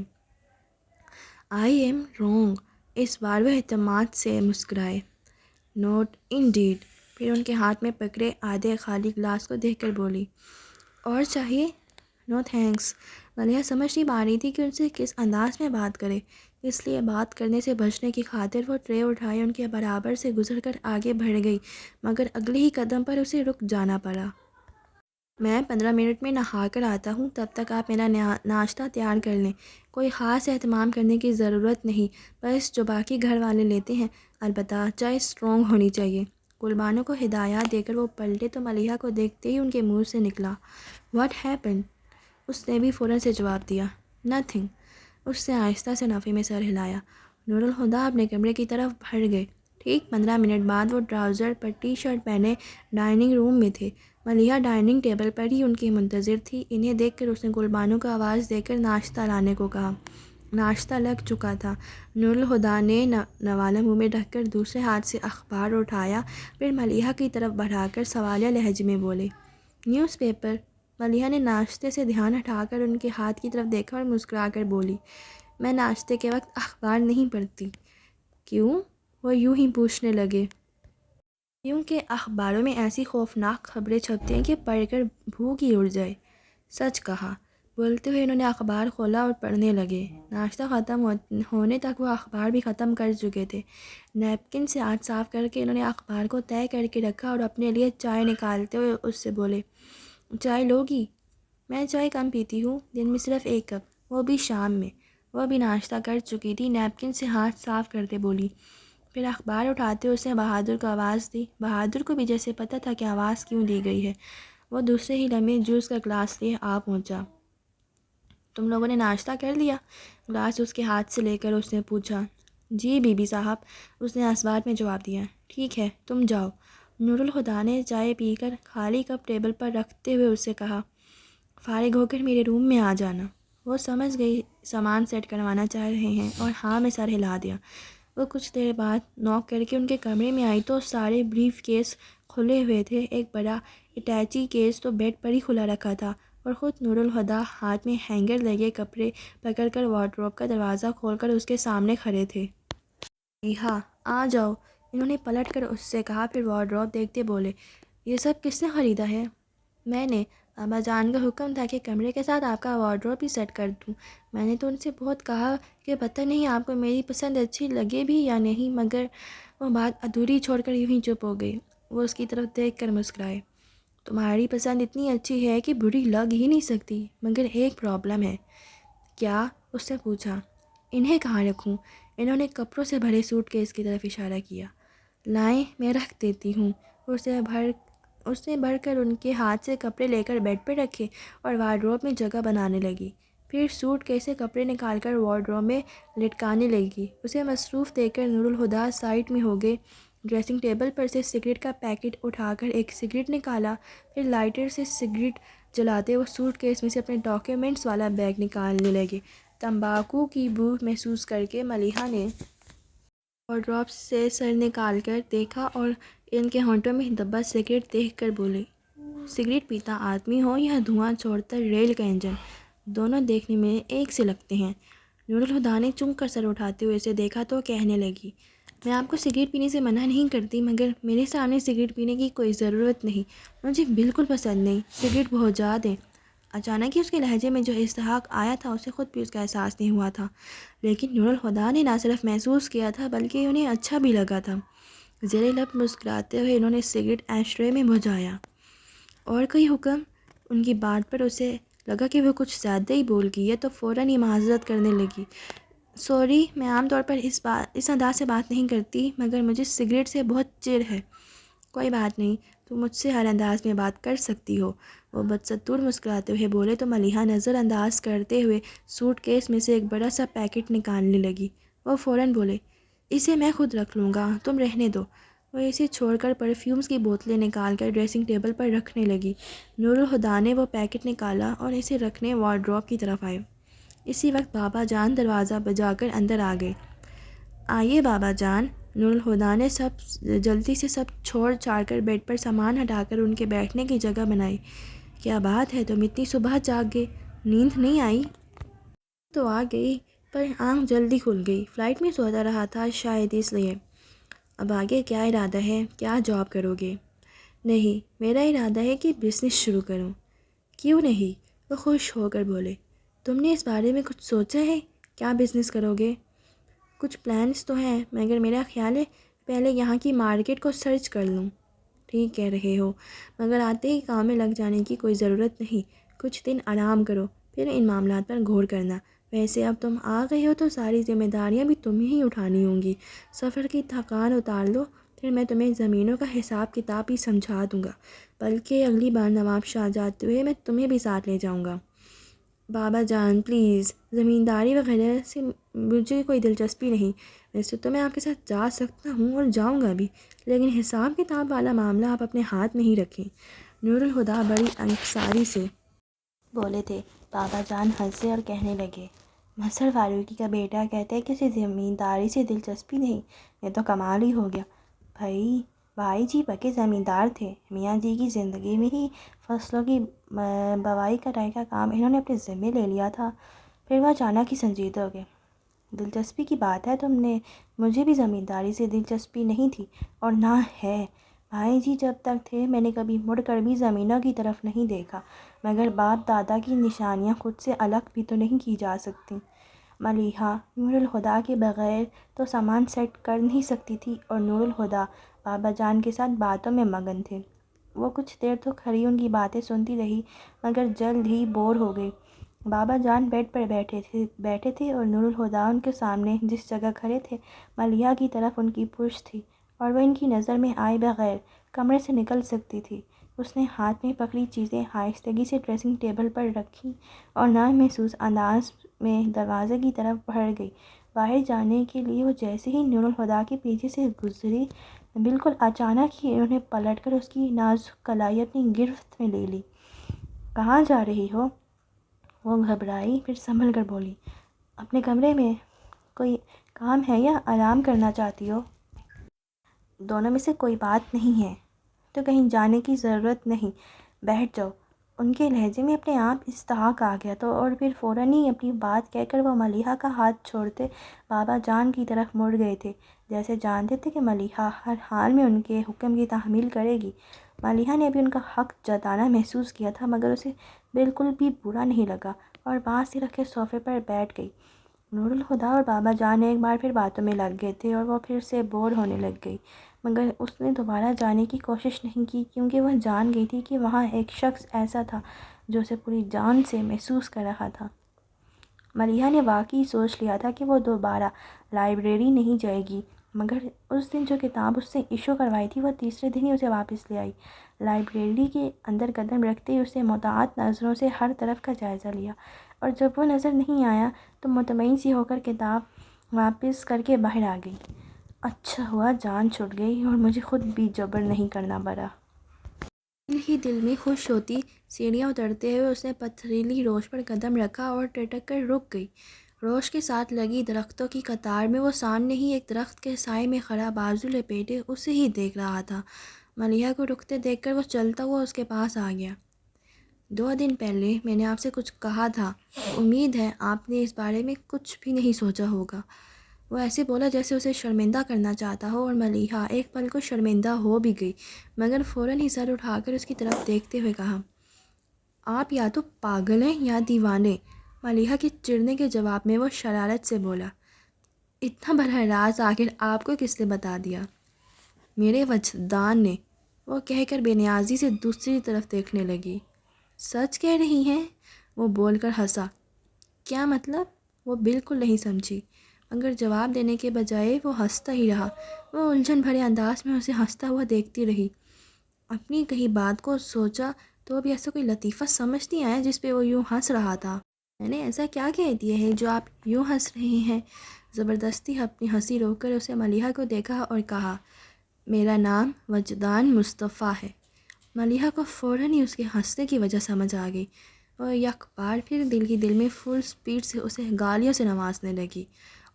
آئی ایم رونگ۔ اس بار وہ اعتماد سے مسکرائے، نوٹ انڈیڈ۔ پھر ان کے ہاتھ میں پکڑے آدھے خالی گلاس کو دیکھ کر بولی، اور چاہیے؟ نو تھینکس۔ ملیحہ سمجھ نہیں پا رہی تھی کہ ان سے کس انداز میں بات کرے، اس لیے بات کرنے سے بچنے کی خاطر وہ ٹرے اٹھائے ان کے برابر سے گزر کر آگے بڑھ گئی، مگر اگلے ہی قدم پر اسے رک جانا پڑا۔ میں 15 منٹ میں نہا کر آتا ہوں، تب تک آپ میرا ناشتہ تیار کر لیں۔ کوئی خاص اہتمام کرنے کی ضرورت نہیں، بس جو باقی گھر والے لیتے ہیں، البتہ چائے اسٹرانگ ہونی چاہیے۔ گلبانو کو ہدایات دے کر وہ پلٹے تو ملیحہ کو دیکھتے ہی ان کے منہ سے نکلا، واٹ ہیپنڈ؟ اس نے بھی فوراً سے جواب دیا، نتھنگ۔ اس نے آہستہ سے نفی میں سر ہلایا۔ نور الہدیٰ اپنے کمرے کی طرف بڑھ گئے۔ ٹھیک 15 منٹ بعد وہ ٹراؤزر پر ٹی شرٹ پہنے ڈائننگ روم میں تھے۔ ملیحہ ڈائننگ ٹیبل پر ہی ان کی منتظر تھی۔ انہیں دیکھ کر اس نے گلبانو کو آواز دے کر ناشتہ لانے کو کہا۔ ناشتہ لگ چکا تھا۔ نور الہدیٰ نے نوالہ منہ میں رکھ کر دوسرے ہاتھ سے اخبار اٹھایا، پھر ملیحہ کی طرف بڑھا کر سوالیہ لہجے میں بولے، نیوز پیپر؟ ملیحہ نے ناشتے سے دھیان ہٹا کر ان کے ہاتھ کی طرف دیکھا اور مسکرا کر بولی، میں ناشتے کے وقت اخبار نہیں پڑھتی۔ کیوں؟ وہ یوں ہی پوچھنے لگے۔ کیونکہ اخباروں میں ایسی خوفناک خبریں چھپتی ہیں کہ پڑھ کر بھوک ہی اڑ جائے۔ سچ کہا۔ بولتے ہوئے انہوں نے اخبار کھولا اور پڑھنے لگے۔ ناشتہ ختم ہونے تک وہ اخبار بھی ختم کر چکے تھے۔ نیپکن سے ہاتھ صاف کر کے انہوں نے اخبار کو طے کر کے رکھا اور اپنے لیے چائے نکالتے ہوئے اس سے بولے، چائے لوگی؟ میں چائے کم پیتی ہوں، دن میں صرف 1 کپ، وہ بھی شام میں۔ وہ بھی ناشتہ کر چکی تھی۔ نیپکن سے ہاتھ صاف کرتے بولی، پھر اخبار اٹھاتے اس نے بہادر کو آواز دی۔ بہادر کو بھی جیسے پتہ تھا کہ آواز کیوں دی گئی ہے۔ وہ دوسرے ہی لمحے جوس کا گلاس لیے آ پہنچا۔ تم لوگوں نے ناشتہ کر لیا؟ گلاس اس کے ہاتھ سے لے کر اس نے پوچھا۔ جی بی بی صاحب، اس نے اسوار میں جواب دیا۔ ٹھیک ہے، تم جاؤ۔ نور الہدیٰ نے چائے پی کر خالی کپ ٹیبل پر رکھتے ہوئے اس سے کہا، فارغ ہو کر میرے روم میں آ جانا۔ وہ سمجھ گئی سامان سیٹ کروانا چاہ رہے ہیں اور ہاں میں سر ہلا دیا۔ وہ کچھ دیر بعد نوک کر کے ان کے کمرے میں آئی تو سارے بریف کیس کھلے ہوئے تھے۔ ایک بڑا اٹیچی کیس تو بیڈ پر ہی کھلا رکھا تھا اور خود نور الہدیٰ ہاتھ میں ہینگر لگے کپڑے پکڑ کر وارڈروب کا دروازہ کھول کر اس کے سامنے کھڑے تھے۔ ملیحہ آ جاؤ، انہوں نے پلٹ کر اس سے کہا، پھر وارڈروب دیکھتے بولے، یہ سب کس نے خریدا ہے؟ میں نے۔ ابا جان کا حکم تھا کہ کمرے کے ساتھ آپ کا وارڈروب بھی سیٹ کر دوں۔ میں نے تو ان سے بہت کہا کہ پتہ نہیں آپ کو میری پسند اچھی لگے بھی یا نہیں، مگر وہ بات ادھوری چھوڑ کر یوں ہی چپ ہو گئی۔ وہ اس کی طرف دیکھ کر مسکرائے، تمہاری پسند اتنی اچھی ہے کہ بری لگ ہی نہیں سکتی، مگر ایک پرابلم ہے۔ کیا؟ اس نے پوچھا۔ انہیں کہاں رکھوں؟ انہوں نے کپڑوں سے بھرے سوٹ کیس کی طرف اشارہ کیا۔ لائیں میں رکھ دیتی ہوں۔ اس نے بڑھ کر ان کے ہاتھ سے کپڑے لے کر بیڈ پہ رکھے اور وارڈروب میں جگہ بنانے لگی۔ پھر سوٹ کیس سے کپڑے نکال کر وارڈروب میں لٹکانے لگی۔ اسے مصروف دیکھ کر نور الہدیٰ سائڈ میں ہو گئے۔ ڈریسنگ ٹیبل پر سے سگریٹ کا پیکٹ اٹھا کر ایک سگریٹ نکالا، پھر لائٹر سے سگریٹ جلاتے وہ سوٹ کیس میں سے اپنے ڈاکیومنٹس والا بیگ نکالنے لگے۔ تمباکو کی بو محسوس کر کے ملیحہ نے اور ڈراپ سے سر نکال کر دیکھا اور ان کے ہونٹوں میں دبا سگریٹ دیکھ کر بولے، سگریٹ پیتا آدمی ہو یا دھواں چھوڑتا ریل کا انجن، دونوں دیکھنے میں ایک سے لگتے ہیں۔ نور الہدیٰ نے چونک کر سر اٹھاتے ہوئے اسے دیکھا تو کہنے لگی، میں آپ کو سگریٹ پینے سے منع نہیں کرتی، مگر میرے سامنے سگریٹ پینے کی کوئی ضرورت نہیں، مجھے بالکل پسند نہیں، سگریٹ بجھا دیں۔ اچانک ہی اس کے لہجے میں جو استحقاق آیا تھا اسے خود بھی اس کا احساس نہیں ہوا تھا، لیکن نور الہدیٰ نے نہ صرف محسوس کیا تھا بلکہ انہیں اچھا بھی لگا تھا۔ زیر لب مسکراتے ہوئے انہوں نے سگریٹ ایش ٹرے میں بجھایا۔ اور کوئی حکم؟ ان کی بات پر اسے لگا کہ وہ کچھ زیادہ ہی بول گئی ہے تو فوراً ہی معذرت کرنے لگی، سوری، میں عام طور پر اس انداز سے بات نہیں کرتی، مگر مجھے سگریٹ سے بہت چڑ ہے۔ کوئی بات نہیں، تم مجھ سے ہر انداز میں بات کر سکتی ہو، وہ بدستور مسکراتے ہوئے بولے تو ملیحہ نظر انداز کرتے ہوئے سوٹ کیس میں سے ایک بڑا سا پیکٹ نکالنے لگی۔ وہ فوراً بولے، اسے میں خود رکھ لوں گا، تم رہنے دو۔ وہ اسے چھوڑ کر پرفیومز کی بوتلیں نکال کر ڈریسنگ ٹیبل پر رکھنے لگی۔ نور الہدیٰ نے وہ پیکٹ نکالا اور اسے رکھنے وارڈروب کی طرف آئے۔ اسی وقت بابا جان دروازہ بجا کر اندر آ گئے۔ آئیے بابا جان۔ نور الہدیٰ نے جلدی سے سب چھوڑ چھاڑ کر بیڈ پر سامان ہٹا کر ان کے بیٹھنے کی جگہ بنائی۔ کیا بات ہے، تم اتنی صبح جاگ گئے، نیند نہیں آئی؟ تو آ گئی، پر آنکھ جلدی کھل گئی، فلائٹ میں سوتا رہا تھا شاید اس لیے۔ اب آگے کیا ارادہ ہے، کیا جاب کرو گے؟ نہیں، میرا ارادہ ہے کہ بزنس شروع کروں۔ کیوں نہیں؟ وہ خوش ہو کر بولے، تم نے اس بارے میں کچھ سوچا ہے، کیا بزنس کرو گے؟ کچھ پلانس تو ہیں، مگر میرا خیال ہے پہلے یہاں کی مارکیٹ کو سرچ کر لوں۔ ٹھیک کہہ رہے ہو، مگر آتے ہی کام میں لگ جانے کی کوئی ضرورت نہیں، کچھ دن آرام کرو، پھر ان معاملات پر غور کرنا۔ ویسے اب تم آ گئے ہو تو ساری ذمہ داریاں بھی تمہیں ہی اٹھانی ہوں گی، سفر کی تھکان اتار لو، پھر میں تمہیں زمینوں کا حساب کتاب بھی سمجھا دوں گا، بلکہ اگلی بار نواب شاہ جاتے ہوئے میں تمہیں بھی ساتھ لے جاؤں گا۔ بابا جان پلیز، زمینداری وغیرہ سے مجھے کوئی دلچسپی نہیں، ویسے تو میں آپ کے ساتھ جا سکتا ہوں اور جاؤں گا بھی، لیکن حساب کتاب والا معاملہ آپ اپنے ہاتھ میں ہی رکھیں۔ نور الہدیٰ بڑی انکساری سے بولے تھے۔ بابا جان ہنسے اور کہنے لگے، مظہر فاروقی کا بیٹا کہتے کسی زمینداری سے دلچسپی نہیں، یہ تو کمال ہی ہو گیا۔ بھائی جی پکے زمیندار تھے، میاں جی کی زندگی میں ہی فصلوں کی بوائی کٹائی کا کام انہوں نے اپنے ذمے لے لیا تھا، پھر وہ اچانک ہی سنجیدہ ہو گئے۔ دلچسپی کی بات ہے، تم نے مجھے بھی زمینداری سے دلچسپی نہیں تھی اور نہ ہے۔ بھائی جی جب تک تھے میں نے کبھی مڑ کر بھی زمینوں کی طرف نہیں دیکھا، مگر باپ دادا کی نشانیاں خود سے الگ بھی تو نہیں کی جا سکتی۔ ملیحہ نور الہدیٰ کے بغیر تو سامان سیٹ کر نہیں سکتی تھی، اور نور الہدیٰ بابا جان کے ساتھ باتوں میں مگن تھے۔ وہ کچھ دیر تو کھڑی ان کی باتیں سنتی رہی، مگر جلد ہی بور ہو گئی۔ بابا جان بیڈ پر بیٹھے تھے اور نور الہدیٰ ان کے سامنے جس جگہ کھڑے تھے ملیحہ کی طرف ان کی پشت تھی، اور وہ ان کی نظر میں آئے بغیر کمرے سے نکل سکتی تھی۔ اس نے ہاتھ میں پکڑی چیزیں آہستگی سے ڈریسنگ ٹیبل پر رکھیں اور نام محسوس انداز میں دروازے کی طرف بڑھ گئی۔ باہر جانے کے لیے وہ جیسے ہی نور الہدیٰ کے پیچھے سے گزری، بالکل اچانک ہی انہوں نے پلٹ کر اس کی نازک کلائی اپنی گرفت میں لے لی۔ کہاں جا رہی ہو؟ وہ گھبرائی، پھر سنبھل کر بولی، اپنے کمرے میں۔ کوئی کام ہے یا آرام کرنا چاہتی ہو؟ دونوں میں سے کوئی بات نہیں ہے تو کہیں جانے کی ضرورت نہیں، بیٹھ جاؤ۔ ان کے لہجے میں اپنے آپ استحقاق آ گیا تو، اور پھر فوراً ہی اپنی بات کہہ کر وہ ملیحہ کا ہاتھ چھوڑتے بابا جان کی طرف مڑ گئے تھے، جیسے جانتے تھے کہ ملیحہ ہر حال میں ان کے حکم کی تعمیل کرے گی۔ ملیحہ نے ابھی ان کا حق جتانا محسوس کیا تھا، مگر اسے بالکل بھی برا نہیں لگا اور بانس سے رکھے صوفے پر بیٹھ گئی۔ نور الہدیٰ اور بابا جان ایک بار پھر باتوں میں لگ گئے تھے اور وہ پھر سے بور ہونے لگ گئی، مگر اس نے دوبارہ جانے کی کوشش نہیں کی، کیونکہ وہ جان گئی تھی کہ وہاں ایک شخص ایسا تھا جو اسے پوری جان سے محسوس کر رہا تھا۔ ملیحہ نے واقعی سوچ لیا تھا کہ وہ دوبارہ لائبریری نہیں جائے گی، مگر اس دن جو کتاب اس سے ایشو کروائی تھی وہ تیسرے دن ہی اسے واپس لے آئی۔ لائبریری کے اندر قدم رکھتے ہی اسے متعدد نظروں سے ہر طرف کا جائزہ لیا، اور جب وہ نظر نہیں آیا تو مطمئن سی ہو کر کتاب واپس کر کے باہر آ گئی۔ اچھا ہوا جان چھٹ گئی اور مجھے خود بھی جبر نہیں کرنا پڑا۔ دل ہی دل میں خوش ہوتی سیڑھیاں اترتے ہوئے اس نے پتھریلی روش پر قدم رکھا اور ٹٹک کر رک گئی۔ روش کے ساتھ لگی درختوں کی قطار میں وہ سامنے ہی ایک درخت کے سائے میں کھڑا بازو لپیٹے اسے ہی دیکھ رہا تھا۔ ملیحہ کو رکتے دیکھ کر وہ چلتا ہوا اس کے پاس آ گیا۔ 2 دن پہلے میں نے آپ سے کچھ کہا تھا، امید ہے آپ نے اس بارے میں کچھ بھی نہیں سوچا ہوگا۔ وہ ایسے بولا جیسے اسے شرمندہ کرنا چاہتا ہو، اور ملیحہ ایک پل کو شرمندہ ہو بھی گئی، مگر فوراً ہی سر اٹھا کر اس کی طرف دیکھتے ہوئے کہا، آپ یا تو پاگل ہیں یا دیوانے۔ ملیحہ کے چڑھنے کے جواب میں وہ شرارت سے بولا، اتنا بڑا راز آخر آپ کو کس نے بتا دیا؟ میرے وجدان نے، وہ کہہ کر بے نیازی سے دوسری طرف دیکھنے لگی۔ سچ کہہ رہی ہیں؟ وہ بول کر ہنسا۔ کیا مطلب؟ وہ بالکل نہیں سمجھی، مگر جواب دینے کے بجائے وہ ہنستا ہی رہا۔ وہ الجھن بھرے انداز میں اسے ہنستا ہوا دیکھتی رہی۔ اپنی کہی بات کو سوچا تو بھی ایسا کوئی لطیفہ سمجھ نہیں آیا جس پہ وہ یوں ہنس رہا تھا۔ میں نے ایسا کیا کہہ دیا ہے جو آپ یوں ہنس رہے ہیں؟ زبردستی اپنی ہنسی روک کر اسے ملیحہ کو دیکھا اور کہا، میرا نام وجدان مصطفیٰ ہے۔ ملیحہ کو فوراً ہی اس کے ہنسنے کی وجہ سمجھ آ گئی۔ وہ یک بار پھر دل ہی دل میں فل سپیڈ سے اسے گالیوں سے نوازنے لگی،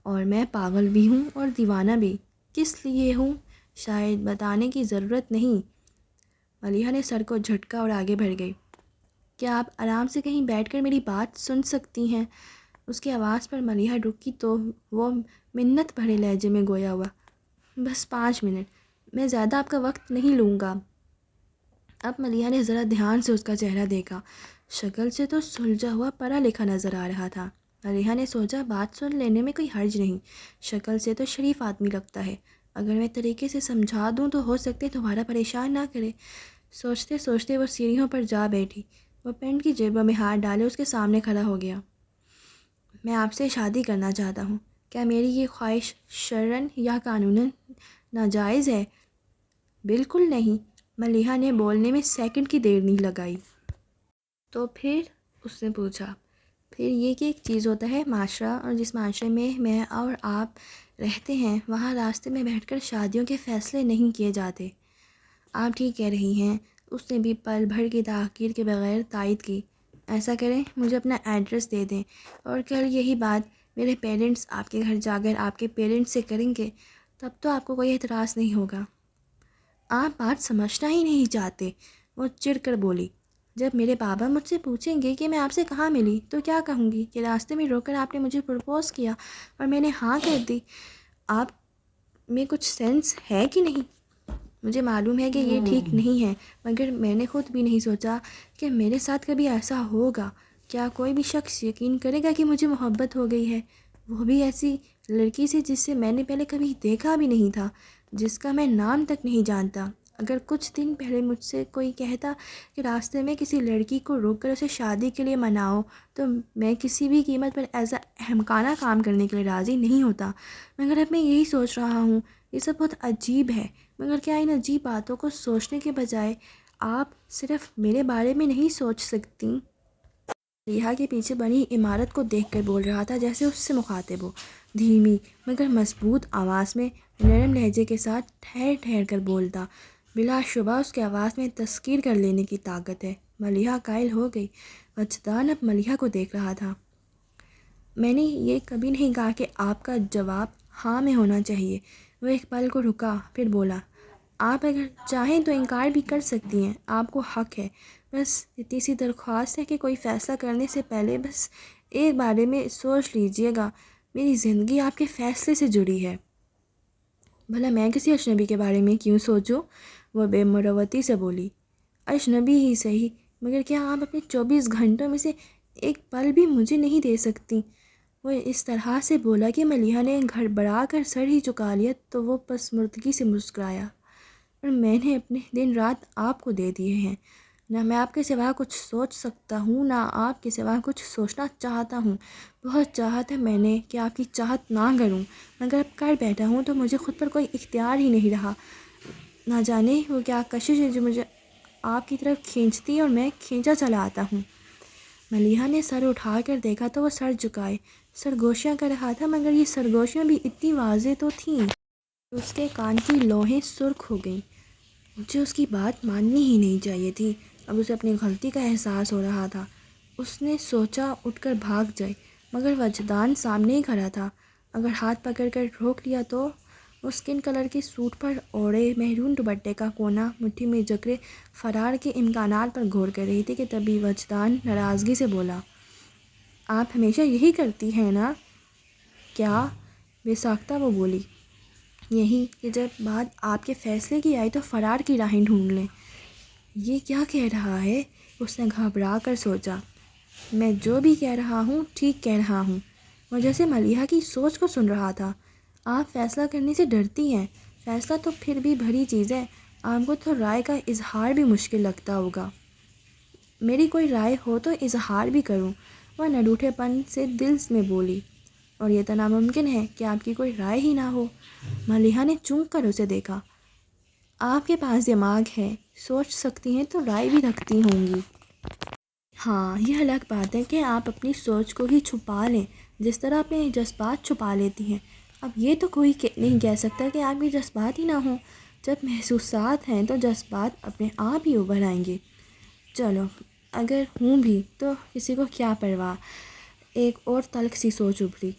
اور میں پاگل بھی ہوں اور دیوانہ بھی۔ کس لیے ہوں شاید بتانے کی ضرورت نہیں۔ ملیحہ نے سر کو جھٹکا اور آگے بڑھ گئی۔ کیا آپ آرام سے کہیں بیٹھ کر میری بات سن سکتی ہیں؟ اس کی آواز پر ملیحہ رکی تو وہ منت بھرے لہجے میں گویا ہوا، بس 5 منٹ، میں زیادہ آپ کا وقت نہیں لوں گا۔ اب ملیحہ نے ذرا دھیان سے اس کا چہرہ دیکھا۔ شکل سے تو سلجھا ہوا پڑھا لکھا نظر آ رہا تھا۔ ملیحہ نے سوچا بات سن لینے میں کوئی حرج نہیں، شکل سے تو شریف آدمی لگتا ہے، اگر میں طریقے سے سمجھا دوں تو ہو سکتے تمہارا پریشان نہ کرے۔ سوچتے سوچتے وہ سیڑھیوں پر جا بیٹھی۔ وہ پینٹ کی جیبوں میں ہاتھ ڈالے اس کے سامنے کھڑا ہو گیا۔ میں آپ سے شادی کرنا چاہتا ہوں، کیا میری یہ خواہش شرعاً یا قانوناً ناجائز ہے؟ بالکل نہیں، ملیحہ نے بولنے میں سیکنڈ کی دیر نہیں لگائی۔ تو پھر؟ اس نے پوچھا۔ پھر یہ کہ ایک چیز ہوتا ہے معاشرہ، اور جس معاشرے میں اور آپ رہتے ہیں وہاں راستے میں بیٹھ کر شادیوں کے فیصلے نہیں کیے جاتے۔ آپ ٹھیک کہہ رہی ہیں، اس نے بھی پل بھر کی تاخیر کے بغیر تائید کی۔ ایسا کریں، مجھے اپنا ایڈریس دے دیں، اور کل یہی بات میرے پیرنٹس آپ کے گھر جا کر آپ کے پیرنٹس سے کریں گے، تب تو آپ کو کوئی اعتراض نہیں ہوگا۔ آپ بات سمجھنا ہی نہیں چاہتے، وہ چڑ کر بولی۔ جب میرے بابا مجھ سے پوچھیں گے کہ میں آپ سے کہاں ملی تو کیا کہوں گی؟ کہ راستے میں روک کر آپ نے مجھے پرپوز کیا اور میں نے ہاں کر دی۔ آپ میں کچھ سینس ہے کہ نہیں؟ مجھے معلوم ہے کہ یہ ٹھیک نہیں ہے، مگر میں نے خود بھی نہیں سوچا کہ میرے ساتھ کبھی ایسا ہوگا۔ کیا کوئی بھی شخص یقین کرے گا کہ مجھے محبت ہو گئی ہے، وہ بھی ایسی لڑکی سے جس سے میں نے پہلے کبھی دیکھا بھی نہیں تھا، جس کا میں نام تک نہیں جانتا؟ اگر کچھ دن پہلے مجھ سے کوئی کہتا کہ راستے میں کسی لڑکی کو روک کر اسے شادی کے لیے مناؤ، تو میں کسی بھی قیمت پر ایسا احمقانہ کام کرنے کے لیے راضی نہیں ہوتا، مگر اب میں یہی سوچ رہا ہوں۔ یہ سب بہت عجیب ہے، مگر کیا ان عجیب باتوں کو سوچنے کے بجائے آپ صرف میرے بارے میں نہیں سوچ سکتی؟ ملیحہ کے پیچھے بنی عمارت کو دیکھ کر بول رہا تھا جیسے اس سے مخاطب ہو، دھیمی مگر مضبوط آواز میں، نرم لہجے کے ساتھ ٹھہر ٹھہر کر بولتا۔ بلا شبہ اس کی آواز میں تذکیر کر لینے کی طاقت ہے۔ ملیحہ قائل ہو گئی۔ وجدان اب ملیحہ کو دیکھ رہا تھا۔ میں نے یہ کبھی نہیں کہا کہ آپ کا جواب ہاں میں ہونا چاہیے۔ وہ ایک پل کو رکا، پھر بولا، آپ اگر چاہیں تو انکار بھی کر سکتی ہیں، آپ کو حق ہے، بس اتنی سی درخواست ہے کہ کوئی فیصلہ کرنے سے پہلے بس ایک بارے میں سوچ لیجئے گا۔ میری زندگی آپ کے فیصلے سے جڑی ہے۔ بھلا میں کسی اجنبی کے بارے میں کیوں سوچوں؟ وہ بے مروتی سے بولی۔ اجنبی ہی صحیح، مگر کیا آپ اپنے 24 گھنٹوں میں سے ایک پل بھی مجھے نہیں دے سکتی؟ وہ اس طرح سے بولا کہ ملیحہ نے گھڑبڑا کر سر ہی چکا لیا، تو وہ پسمردگی سے مسکرایا۔ اور میں نے اپنے دن رات آپ کو دے دیے ہیں، نہ میں آپ کے سوا کچھ سوچ سکتا ہوں، نہ آپ کے سوا کچھ سوچنا چاہتا ہوں۔ بہت چاہت ہے میں نے کہ آپ کی چاہت نہ کروں، مگر اب کر بیٹھا ہوں تو مجھے خود پر کوئی اختیار ہی نہیں رہا۔ نہ جانے وہ کیا کشش ہے جو مجھے آپ کی طرف کھینچتی ہے اور میں کھینچا چلا آتا ہوں۔ ملیحہ نے سر اٹھا کر دیکھا تو وہ سر جھکائے سرگوشیاں کر رہا تھا، مگر یہ سرگوشیاں بھی اتنی واضح تو تھیں کہ اس کے کان کی لوہیں سرخ ہو گئیں۔ مجھے اس کی بات ماننی ہی نہیں چاہیے تھی۔ اب اسے اپنی غلطی کا احساس ہو رہا تھا۔ اس نے سوچا اٹھ کر بھاگ جائے، مگر وجدان سامنے ہی کھڑا تھا۔ اگر ہاتھ پکڑ کر روک لیا تو وہ اسکن کلر کے سوٹ پر اوڑھے میرون دوپٹے کا کونا مٹھی میں جکڑے فرار کے امکانات پر غور کر رہی تھی کہ تبھی وجدان ناراضگی سے بولا، آپ ہمیشہ یہی کرتی ہیں نا؟ کیا؟ بے ساختہ وہ بولی، یہی کہ جب بات آپ کے فیصلے کی آئی تو فرار کی راہیں ڈھونڈ لیں۔ یہ کیا کہہ رہا ہے؟ اس نے گھبرا کر سوچا۔ میں جو بھی کہہ رہا ہوں ٹھیک کہہ رہا ہوں۔ وہ جیسے ملیحہ کی سوچ کو سن رہا تھا۔ آپ فیصلہ کرنے سے ڈرتی ہیں۔ فیصلہ تو پھر بھی بڑی چیز ہے، آپ کو تو رائے کا اظہار بھی مشکل لگتا ہوگا۔ میری کوئی رائے ہو تو اظہار بھی کروں، وہ نڈوٹھے پن سے دل میں بولی، اور یہ تو ناممکن ہے کہ آپ کی کوئی رائے ہی نہ ہو۔ ملیحہ نے چونک کر اسے دیکھا۔ آپ کے پاس دماغ ہے، سوچ سکتی ہیں تو رائے بھی رکھتی ہوں گی۔ ہاں، یہ الگ بات ہے کہ آپ اپنی سوچ کو ہی چھپا لیں جس طرح اپنے جذبات چھپا لیتی ہیں۔ اب یہ تو کوئی نہیں کہہ سکتا کہ آپ کے جذبات ہی نہ ہوں۔ جب محسوسات ہیں تو جذبات اپنے آپ ہی ابھر آئیں گے۔ چلو، اگر ہوں بھی تو کسی کو کیا پرواہ۔ ایک اور تلخ سی سوچ ابھری۔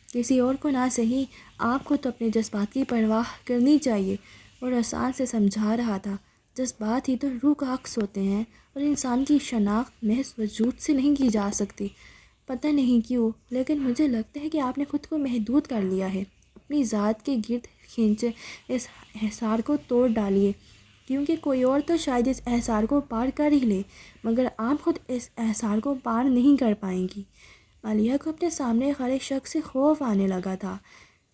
کسی اور کو نہ صحیح، آپ کو تو اپنے جذبات کی پرواہ کرنی چاہیے۔ اور آسان سے سمجھا رہا تھا، جذبات ہی تو روح کا عکس ہوتے ہیں، اور انسان کی شناخت محض وجود سے نہیں کی جا سکتی۔ پتہ نہیں کیوں، لیکن مجھے لگتا ہے کہ آپ نے خود کو محدود کر لیا ہے۔ اپنی ذات کے گرد کھینچے اس حصار کو توڑ ڈالیے، کیونکہ کوئی اور تو شاید اس حصار کو پار کر ہی لے، مگر آپ خود اس حصار کو پار نہیں کر پائیں گی۔ ملیحہ کو اپنے سامنے کھڑے شخص سے خوف آنے لگا تھا۔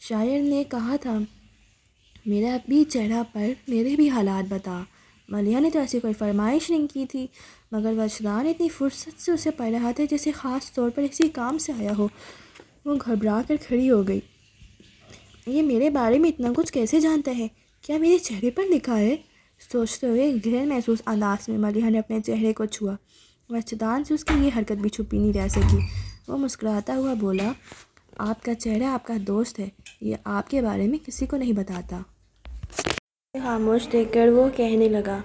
شاعر نے کہا تھا، میرا بھی چہرہ پر میرے بھی حالات بتا۔ ملیحہ نے تو ایسی کوئی فرمائش نہیں کی تھی، مگر وجدان اتنی فرصت سے اسے پڑھ رہا تھا جیسے خاص طور پر اسی کام سے آیا ہو۔ وہ گھبرا کر کھڑی ہو گئی۔ یہ میرے بارے میں اتنا کچھ کیسے جانتا ہے؟ کیا میرے چہرے پر لکھا ہے؟ سوچتے ہوئے غیر محسوس انداز میں ملیحہ نے اپنے چہرے کو چھوا۔ وجدان سے اس کی یہ حرکت بھی چھپی نہیں رہ سکی۔ وہ مسکراتا ہوا بولا، آپ کا چہرہ آپ کا دوست ہے، یہ آپ کے بارے میں کسی کو نہیں بتاتا۔ خاموش دیکھ کر وہ کہنے لگا،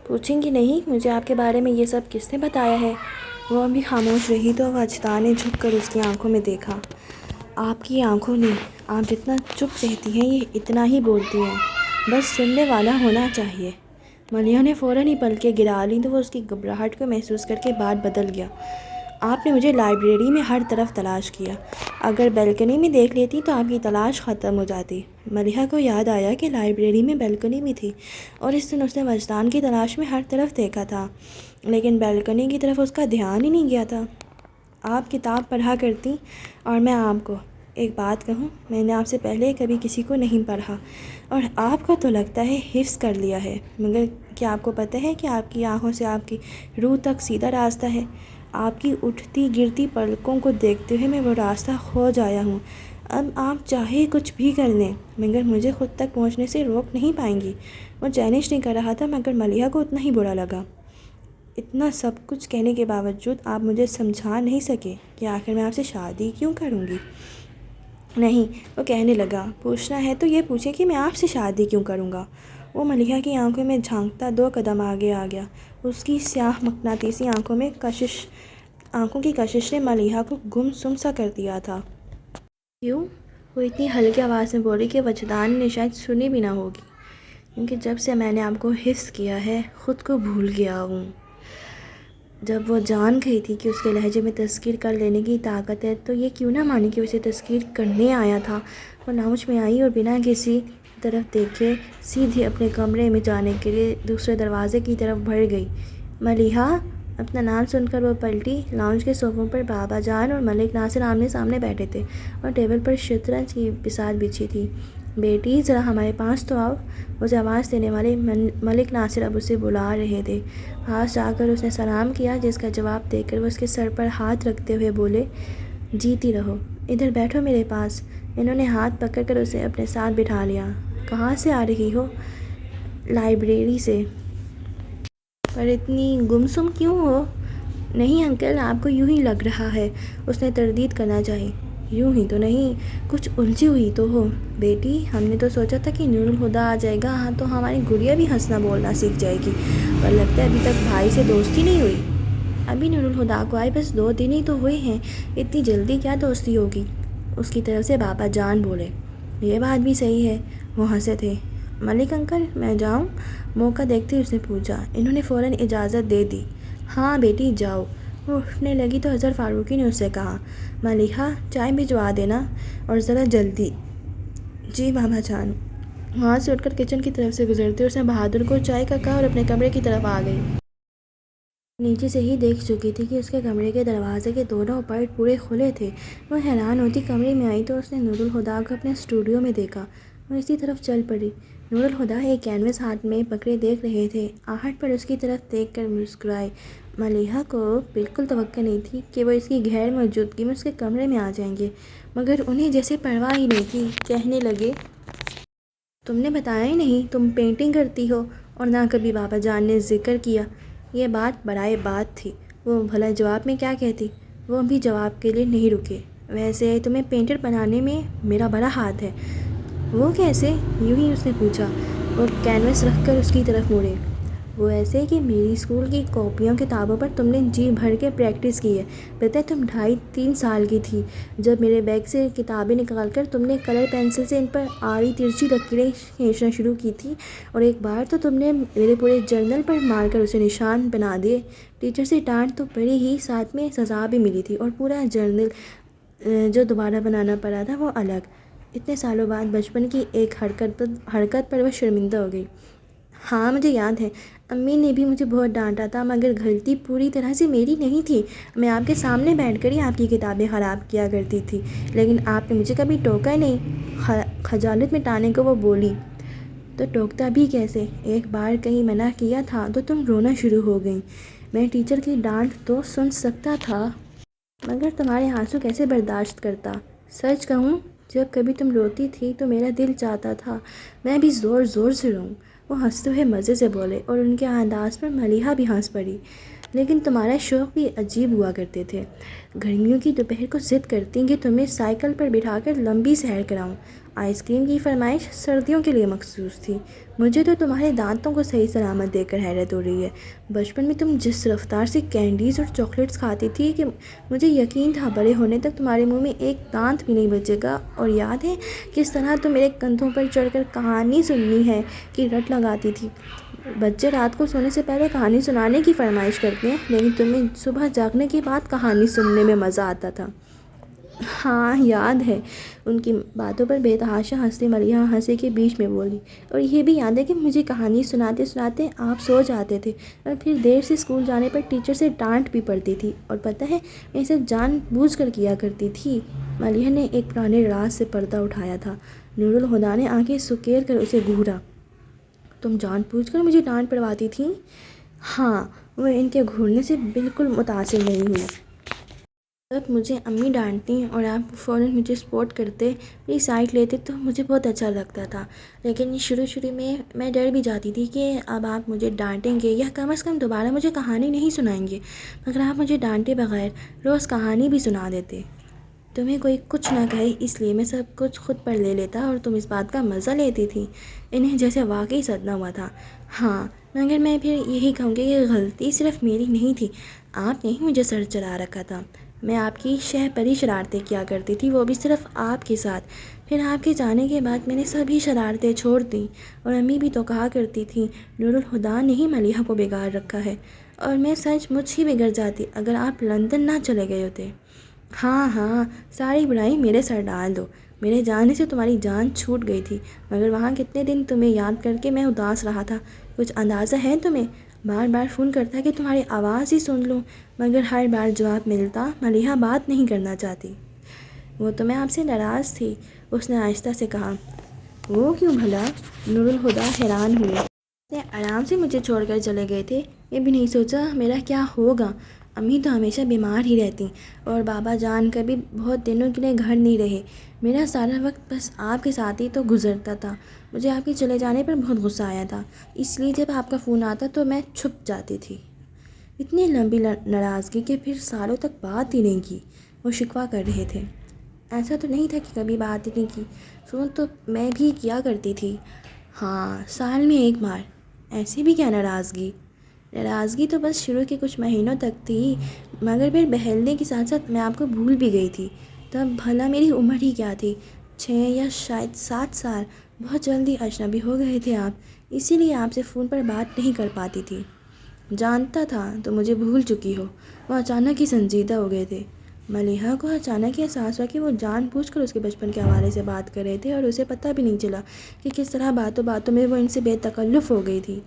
پوچھیں گی نہیں مجھے آپ کے بارے میں یہ سب کس نے بتایا ہے؟ وہ ابھی خاموش رہی تو وجدان نے جھک کر اس کی آنکھوں میں دیکھا۔ آپ کی آنکھوں نے، آپ جتنا چپ رہتی ہیں یہ اتنا ہی بولتی ہیں، بس سننے والا ہونا چاہیے۔ ملیحہ نے فوراً ہی پلکیں گرا لیں تو وہ اس کی گھبراہٹ کو محسوس کر کے بات بدل گیا۔ آپ نے مجھے لائبریری میں ہر طرف تلاش کیا، اگر بیلکنی میں دیکھ لیتی تو آپ کی تلاش ختم ہو جاتی۔ ملیحہ کو یاد آیا کہ لائبریری میں بیلکنی بھی تھی، اور اس دن اس نے وجدان کی تلاش میں ہر طرف دیکھا تھا، لیکن بیلکنی کی طرف اس کا دھیان ہی نہیں گیا تھا۔ آپ کتاب پڑھا کرتی، اور میں آپ کو ایک بات کہوں، میں نے آپ سے پہلے کبھی کسی کو نہیں پڑھا، اور آپ کو تو لگتا ہے حفظ کر لیا ہے، مگر کیا آپ کو پتہ ہے کہ آپ کی آنکھوں سے آپ کی روح تک سیدھا راستہ ہے؟ آپ کی اٹھتی گرتی پلکوں کو دیکھتے ہوئے میں وہ راستہ کھو جایا ہوں۔ اب آپ چاہے کچھ بھی کر لیں، مگر مجھے خود تک پہنچنے سے روک نہیں پائیں گی۔ وہ چیلنج نہیں کر رہا تھا، مگر ملیحہ کو اتنا ہی برا لگا۔ اتنا سب کچھ کہنے کے باوجود آپ مجھے سمجھا نہیں سکے کہ آخر میں آپ سے شادی کیوں کروں گی؟ نہیں، وہ کہنے لگا، پوچھنا ہے تو یہ پوچھیں کہ میں آپ سے شادی کیوں کروں گا؟ وہ ملیحہ کی آنکھوں میں جھانکتا 2 قدم آگے آ گیا۔ اس کی سیاہ مقناطیسی آنکھوں کی کشش نے ملیحہ کو گم سم سا کر دیا تھا۔ کیوں؟ وہ اتنی ہلکی آواز میں بولی کہ وجدان نے شاید سنی بھی نہ ہوگی، کیونکہ جب سے میں نے آپ کو حس کیا ہے خود کو بھول گیا ہوں۔ جب وہ جان گئی تھی کہ اس کے لہجے میں تذکیر کر لینے کی طاقت ہے تو یہ کیوں نہ مانی کہ اسے تذکیر کرنے آیا تھا۔ وہ لاؤنج میں آئی اور بنا کسی طرف دیکھے سیدھے اپنے کمرے میں جانے کے لیے دوسرے دروازے کی طرف بڑھ گئی۔ ملیحہ! اپنا نام سن کر وہ پلٹی۔ لاؤنج کے صوفوں پر بابا جان اور ملک ناصر آمنے سامنے بیٹھے تھے، اور ٹیبل پر شطرنج کی بساط بچھی تھی۔ بیٹی ذرا ہمارے پاس تو آؤ، اسے آواز دینے والے ملک ناصر اب اسے بلا رہے تھے۔ پاس جا کر اس نے سلام کیا، جس کا جواب دے کر وہ اس کے سر پر ہاتھ رکھتے ہوئے بولے، جیتی رہو، ادھر بیٹھو میرے پاس۔ انہوں نے ہاتھ پکڑ کر اسے اپنے ساتھ بٹھا لیا۔ کہاں سے آ رہی ہو؟ لائبریری سے۔ پر اتنی گمسم کیوں ہو؟ نہیں انکل، آپ کو یوں ہی لگ رہا ہے، اس نے تردید کرنا چاہی۔ یوں ہی تو نہیں، کچھ الجھی ہوئی تو ہو۔ بیٹی، ہم نے تو سوچا تھا کہ نور الہدیٰ آ جائے گا تو ہماری گڑیا بھی ہنسنا بولنا سیکھ جائے گی، پر لگتا ہے ابھی تک بھائی سے دوستی نہیں ہوئی۔ ابھی نور الہدا کو آئے بس 2 دن ہی تو ہوئے ہیں، اتنی جلدی کیا دوستی ہوگی؟ اس کی طرف سے بابا جان بولے۔ یہ بات بھی صحیح ہے، وہ ہنسے تھے۔ ملک انکل میں جاؤں؟ موقع دیکھتے ہی اس نے پوچھا۔ انہوں نے فوراً اجازت دے دی۔ ہاں بیٹی جاؤ۔ وہ اٹھنے لگی تو اظہر فاروقی نے اس سے کہا، ملیحہ چائے بھجوا دینا اور ذرا جلدی۔ جی بابا جان۔ وہاں سے اٹھ کر کچن کی طرف سے گزرتے اس نے بہادر کو چائے کا کہا اور اپنے کمرے کی طرف آ گئی۔ نیچے سے ہی دیکھ چکی تھی کہ اس کے کمرے کے دروازے کے دونوں پارٹ پورے کھلے تھے۔ وہ حیران ہوتی کمرے میں آئی تو اس نے نور الہدا کو اپنے اسٹوڈیو میں دیکھا۔ وہ اسی طرف چل پڑی۔ نور الہدا ایک کینوس ہاتھ میں پکڑے دیکھ رہے تھے۔ آہٹ پر اس کی طرف دیکھ کر مسکرائے۔ ملیحہ کو بالکل توقع نہیں تھی کہ وہ اس کی غیر موجودگی میں اس کے کمرے میں آ جائیں گے، مگر انہیں جیسے پرواہ ہی نہیں تھی۔ کہنے لگے، تم نے بتایا ہی نہیں تم پینٹنگ کرتی ہو، اور نہ کبھی بابا جان نے ذکر کیا۔ یہ بات برائے بات تھی، وہ بھلا جواب میں کیا کہتی؟ وہ بھی جواب کے لیے نہیں رکے۔ ویسے تمہیں پینٹر بنانے میں میرا بڑا ہاتھ ہے۔ وہ کیسے؟ یوں ہی اس نے پوچھا۔ وہ کینوس رکھ کر اس کی طرف مڑے۔ وہ ایسے کہ میری اسکول کی کاپیوں کتابوں پر تم نے جی بھر کے پریکٹس کی ہے۔ پتہ ہے تم 2.5-3 سال کی تھی جب میرے بیگ سے کتابیں نکال کر تم نے کلر پینسل سے ان پر آڑی ترچھی لکیریں کھینچنا شروع کی تھی، اور ایک بار تو تم نے میرے پورے جرنل پر مار کر اسے نشان بنا دیے۔ ٹیچر سے ڈانٹ تو پڑی ہی، ساتھ میں سزا بھی ملی تھی، اور پورا جرنل جو دوبارہ بنانا پڑا تھا وہ الگ۔ اتنے سالوں بعد بچپن کی ایک حرکت پر وہ شرمندہ ہو گئی۔ ہاں مجھے یاد ہے، امی نے بھی مجھے بہت ڈانٹا تھا، مگر غلطی پوری طرح سے میری نہیں تھی۔ میں آپ کے سامنے بیٹھ کر ہی آپ کی کتابیں خراب کیا کرتی تھی، لیکن آپ نے مجھے کبھی ٹوکا ہی نہیں۔ خجالت مٹانے کو وہ بولی، تو ٹوکتا بھی کیسے؟ ایک بار کہیں منع کیا تھا تو تم رونا شروع ہو گئیں۔ میں ٹیچر کی ڈانٹ تو سن سکتا تھا، مگر تمہارے آنسو کیسے برداشت کرتا؟ سچ کہوں، جب کبھی تم روتی تھی تو میرا دل چاہتا تھا میں بھی زور زور سے روؤں۔ وہ ہنستے ہوئے مزے سے بولے، اور ان کے انداز پر ملیحہ بھی ہنس پڑی۔ لیکن تمہارے شوق بھی عجیب ہوا کرتے تھے۔ گرمیوں کی دوپہر کو ضد کرتی کہ تمہیں سائیکل پر بٹھا کر لمبی سیر کراؤں۔ آئس کریم کی فرمائش سردیوں کے لیے مخصوص تھی۔ مجھے تو تمہارے دانتوں کو صحیح سلامت دیکھ کر حیرت ہو رہی ہے۔ بچپن میں تم جس رفتار سے کینڈیز اور چاکلیٹس کھاتی تھی کہ مجھے یقین تھا بڑے ہونے تک تمہارے منہ میں ایک دانت بھی نہیں بچے گا۔ اور یاد ہے کس طرح تم میرے کندھوں پر چڑھ کر کہانی سننی ہے کی رٹ لگاتی تھی۔ بچے رات کو سونے سے پہلے کہانی سنانے کی فرمائش کرتے ہیں، لیکن تمہیں صبح جاگنے کے بعد کہانی سننے میں مزہ آتا تھا۔ ہاں یاد ہے۔ ان کی باتوں پر بے تحاشا ہنستی ملیحہ ہنسی کے بیچ میں بولی، اور یہ بھی یاد ہے کہ مجھے کہانی سناتے سناتے آپ سو جاتے تھے، اور پھر دیر سے اسکول جانے پر ٹیچر سے ڈانٹ بھی پڑتی تھی، اور پتہ ہے میں اسے جان بوجھ کر کیا کرتی تھی۔ ملیحہ نے ایک پرانے راز سے پردہ اٹھایا تھا۔ نور الہدا نے آنکھیں سکیر کر اسے گھورا۔ تم جان بوجھ کر مجھے ڈانٹ پڑواتی تھیں؟ ہاں۔ وہ ان کے گھورنے سے بالکل متاثر نہیں ہوئی۔ جب مجھے امی ڈانٹتی اور آپ فوراً مجھے سپورٹ کرتے، میری سائڈ لیتے تو مجھے بہت اچھا لگتا تھا، لیکن شروع میں ڈر بھی جاتی تھی کہ اب آپ مجھے ڈانٹیں گے یا کم از کم دوبارہ مجھے کہانی نہیں سنائیں گے، مگر آپ مجھے ڈانٹے بغیر روز کہانی بھی سنا دیتے۔ تمہیں کوئی کچھ نہ کہے اس لیے میں سب کچھ خود پر لے لیتا اور تم اس بات کا مزہ لیتی تھی۔ انہیں جیسے واقعی صدمہ ہوا تھا۔ ہاں، مگر میں پھر یہی کہوں گی کہ غلطی صرف میری نہیں تھی، آپ نے ہی مجھے سر چڑھا رکھا تھا۔ میں آپ کی شہ پری شرارتیں کیا کرتی تھی، وہ بھی صرف آپ کے ساتھ۔ پھر آپ کے جانے کے بعد میں نے سبھی شرارتیں چھوڑ دیں، اور امی بھی تو کہا کرتی تھیں نور الہدا نے ہی ملیحہ کو بگاڑ رکھا ہے، اور میں سچ مچ ہی بگڑ جاتی اگر آپ لندن نہ چلے گئے ہوتے۔ ہاں، ساری برائی میرے سر ڈال دو۔ میرے جانے سے تمہاری جان چھوٹ گئی تھی، مگر وہاں کتنے دن تمہیں یاد کر کے میں اداس رہا تھا، کچھ اندازہ ہے تمہیں؟ بار بار فون کرتا کہ تمہاری آواز ہی سن لوں، مگر ہر بار جواب ملتا ملیحہ بات نہیں کرنا چاہتی۔ وہ تو میں آپ سے ناراض تھی، اس نے آہستہ سے کہا۔ وہ کیوں بھلا؟ نور الہدا حیران ہوئے۔ اتنے آرام سے مجھے چھوڑ کر چلے گئے تھے، یہ بھی نہیں سوچا میرا کیا ہوگا؟ امی تو ہمیشہ بیمار ہی رہتی، اور بابا جان کبھی بہت دنوں کے لیے گھر نہیں رہے۔ میرا سارا وقت بس آپ کے ساتھ ہی تو گزرتا تھا۔ مجھے آپ کے چلے جانے پر بہت غصہ آیا تھا، اس لیے جب آپ کا فون آتا تو میں چھپ جاتی تھی۔ اتنی لمبی ناراضگی کہ پھر سالوں تک بات ہی نہیں کی، وہ شکوہ کر رہے تھے۔ ایسا تو نہیں تھا کہ کبھی بات ہی نہیں کی، فون تو میں بھی کیا کرتی تھی۔ ہاں، سال میں ایک بار۔ ایسے بھی کیا ناراضگی؟ ناراضگی تو بس شروع کے کچھ مہینوں تک تھی، مگر پھر بہلنے کے ساتھ ساتھ میں آپ کو بھول بھی گئی تھی۔ تب بھلا میری عمر ہی کیا تھی، 6 یا شاید 7 سال۔ بہت جلدی اجنبی ہو گئے تھے آپ، اسی لیے آپ سے فون پر بات نہیں کر پاتی تھی۔ جانتا تھا تو مجھے بھول چکی ہو۔ وہ اچانک ہی سنجیدہ ہو گئے تھے۔ ملیحہ کو اچانک یہ احساس ہوا کہ وہ جان بوجھ کر اس کے بچپن کے حوالے سے بات کر رہے تھے، اور اسے پتہ بھی نہیں چلا کہ کس طرح باتوں باتوں میں وہ ان سے بے تکلف ہو گئی تھی۔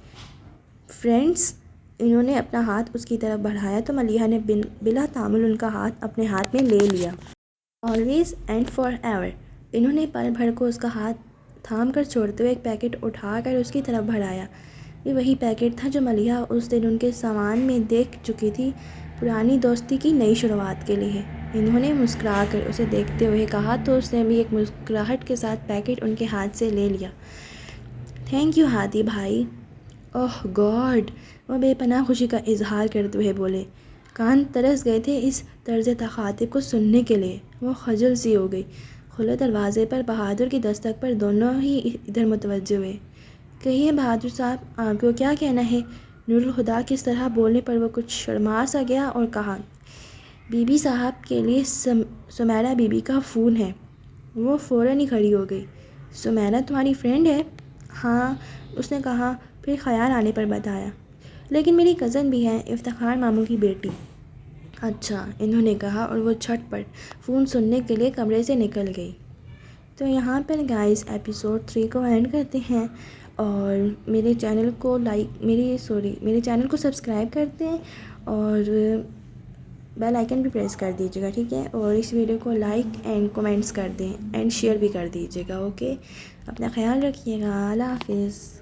فرینڈز، انہوں نے اپنا ہاتھ اس کی طرف بڑھایا تو ملیحہ نے بلا تعامل ان کا ہاتھ اپنے ہاتھ میں لے لیا۔ Always and for ever. انہوں نے پل بھر کو اس کا ہاتھ تھام کر چھوڑتے ہوئے ایک پیکٹ اٹھا کر اس کی طرف بڑھایا۔ یہ وہی پیکٹ تھا جو ملیحہ اس دن ان کے سامان میں دیکھ چکی تھی، پرانی دوستی کی نئی شروعات کے لیے۔ انہوں نے مسکرا کر اسے دیکھتے ہوئے کہا تو اس نے بھی ایک مسکراہٹ کے ساتھ پیکٹ ان کے ہاتھ سے لے لیا۔ تھینک یو ہادی بھائی۔ اوہ گاڈ، وہ بے پناہ خوشی کا اظہار کرتے ہوئے بولے۔ کان ترس گئے تھے اس طرز تخاطب کو سننے کے لیے۔ وہ خجل سی ہو گئی۔ کھلے دروازے پر بہادر کی دستک پر دونوں ہی ادھر متوجہ ہوئے۔ کہیے بہادر صاحب، آپ کو کیا کہنا ہے؟ نور الہدیٰ کی اس طرح بولنے پر وہ کچھ شرما سا گیا اور کہا، بی بی صاحب کے لیے سمیرہ بی بی کا فون ہے۔ وہ فوراً ہی کھڑی ہو گئی۔ سمیرہ تمہاری فرینڈ ہے؟ ہاں، اس نے کہا، پھر خیال آنے پر بتایا، لیکن میری کزن بھی ہے، افتخار ماموں کی بیٹی۔ اچھا، انہوں نے کہا، اور وہ جھٹ پٹ فون سننے کے لیے کمرے سے نکل گئی۔ تو یہاں پر گائز ایپیسوڈ 3 کو اینڈ کرتے ہیں، اور میرے چینل کو سبسکرائب کرتے ہیں، اور بیل آئیکن بھی پریس کر دیجیے گا، ٹھیک ہے؟ اور اس ویڈیو کو لائک اینڈ کمنٹس کر دیں اینڈ شیئر بھی کر دیجیے گا، اوکے؟ اپنا خیال رکھیے گا، اللہ حافظ۔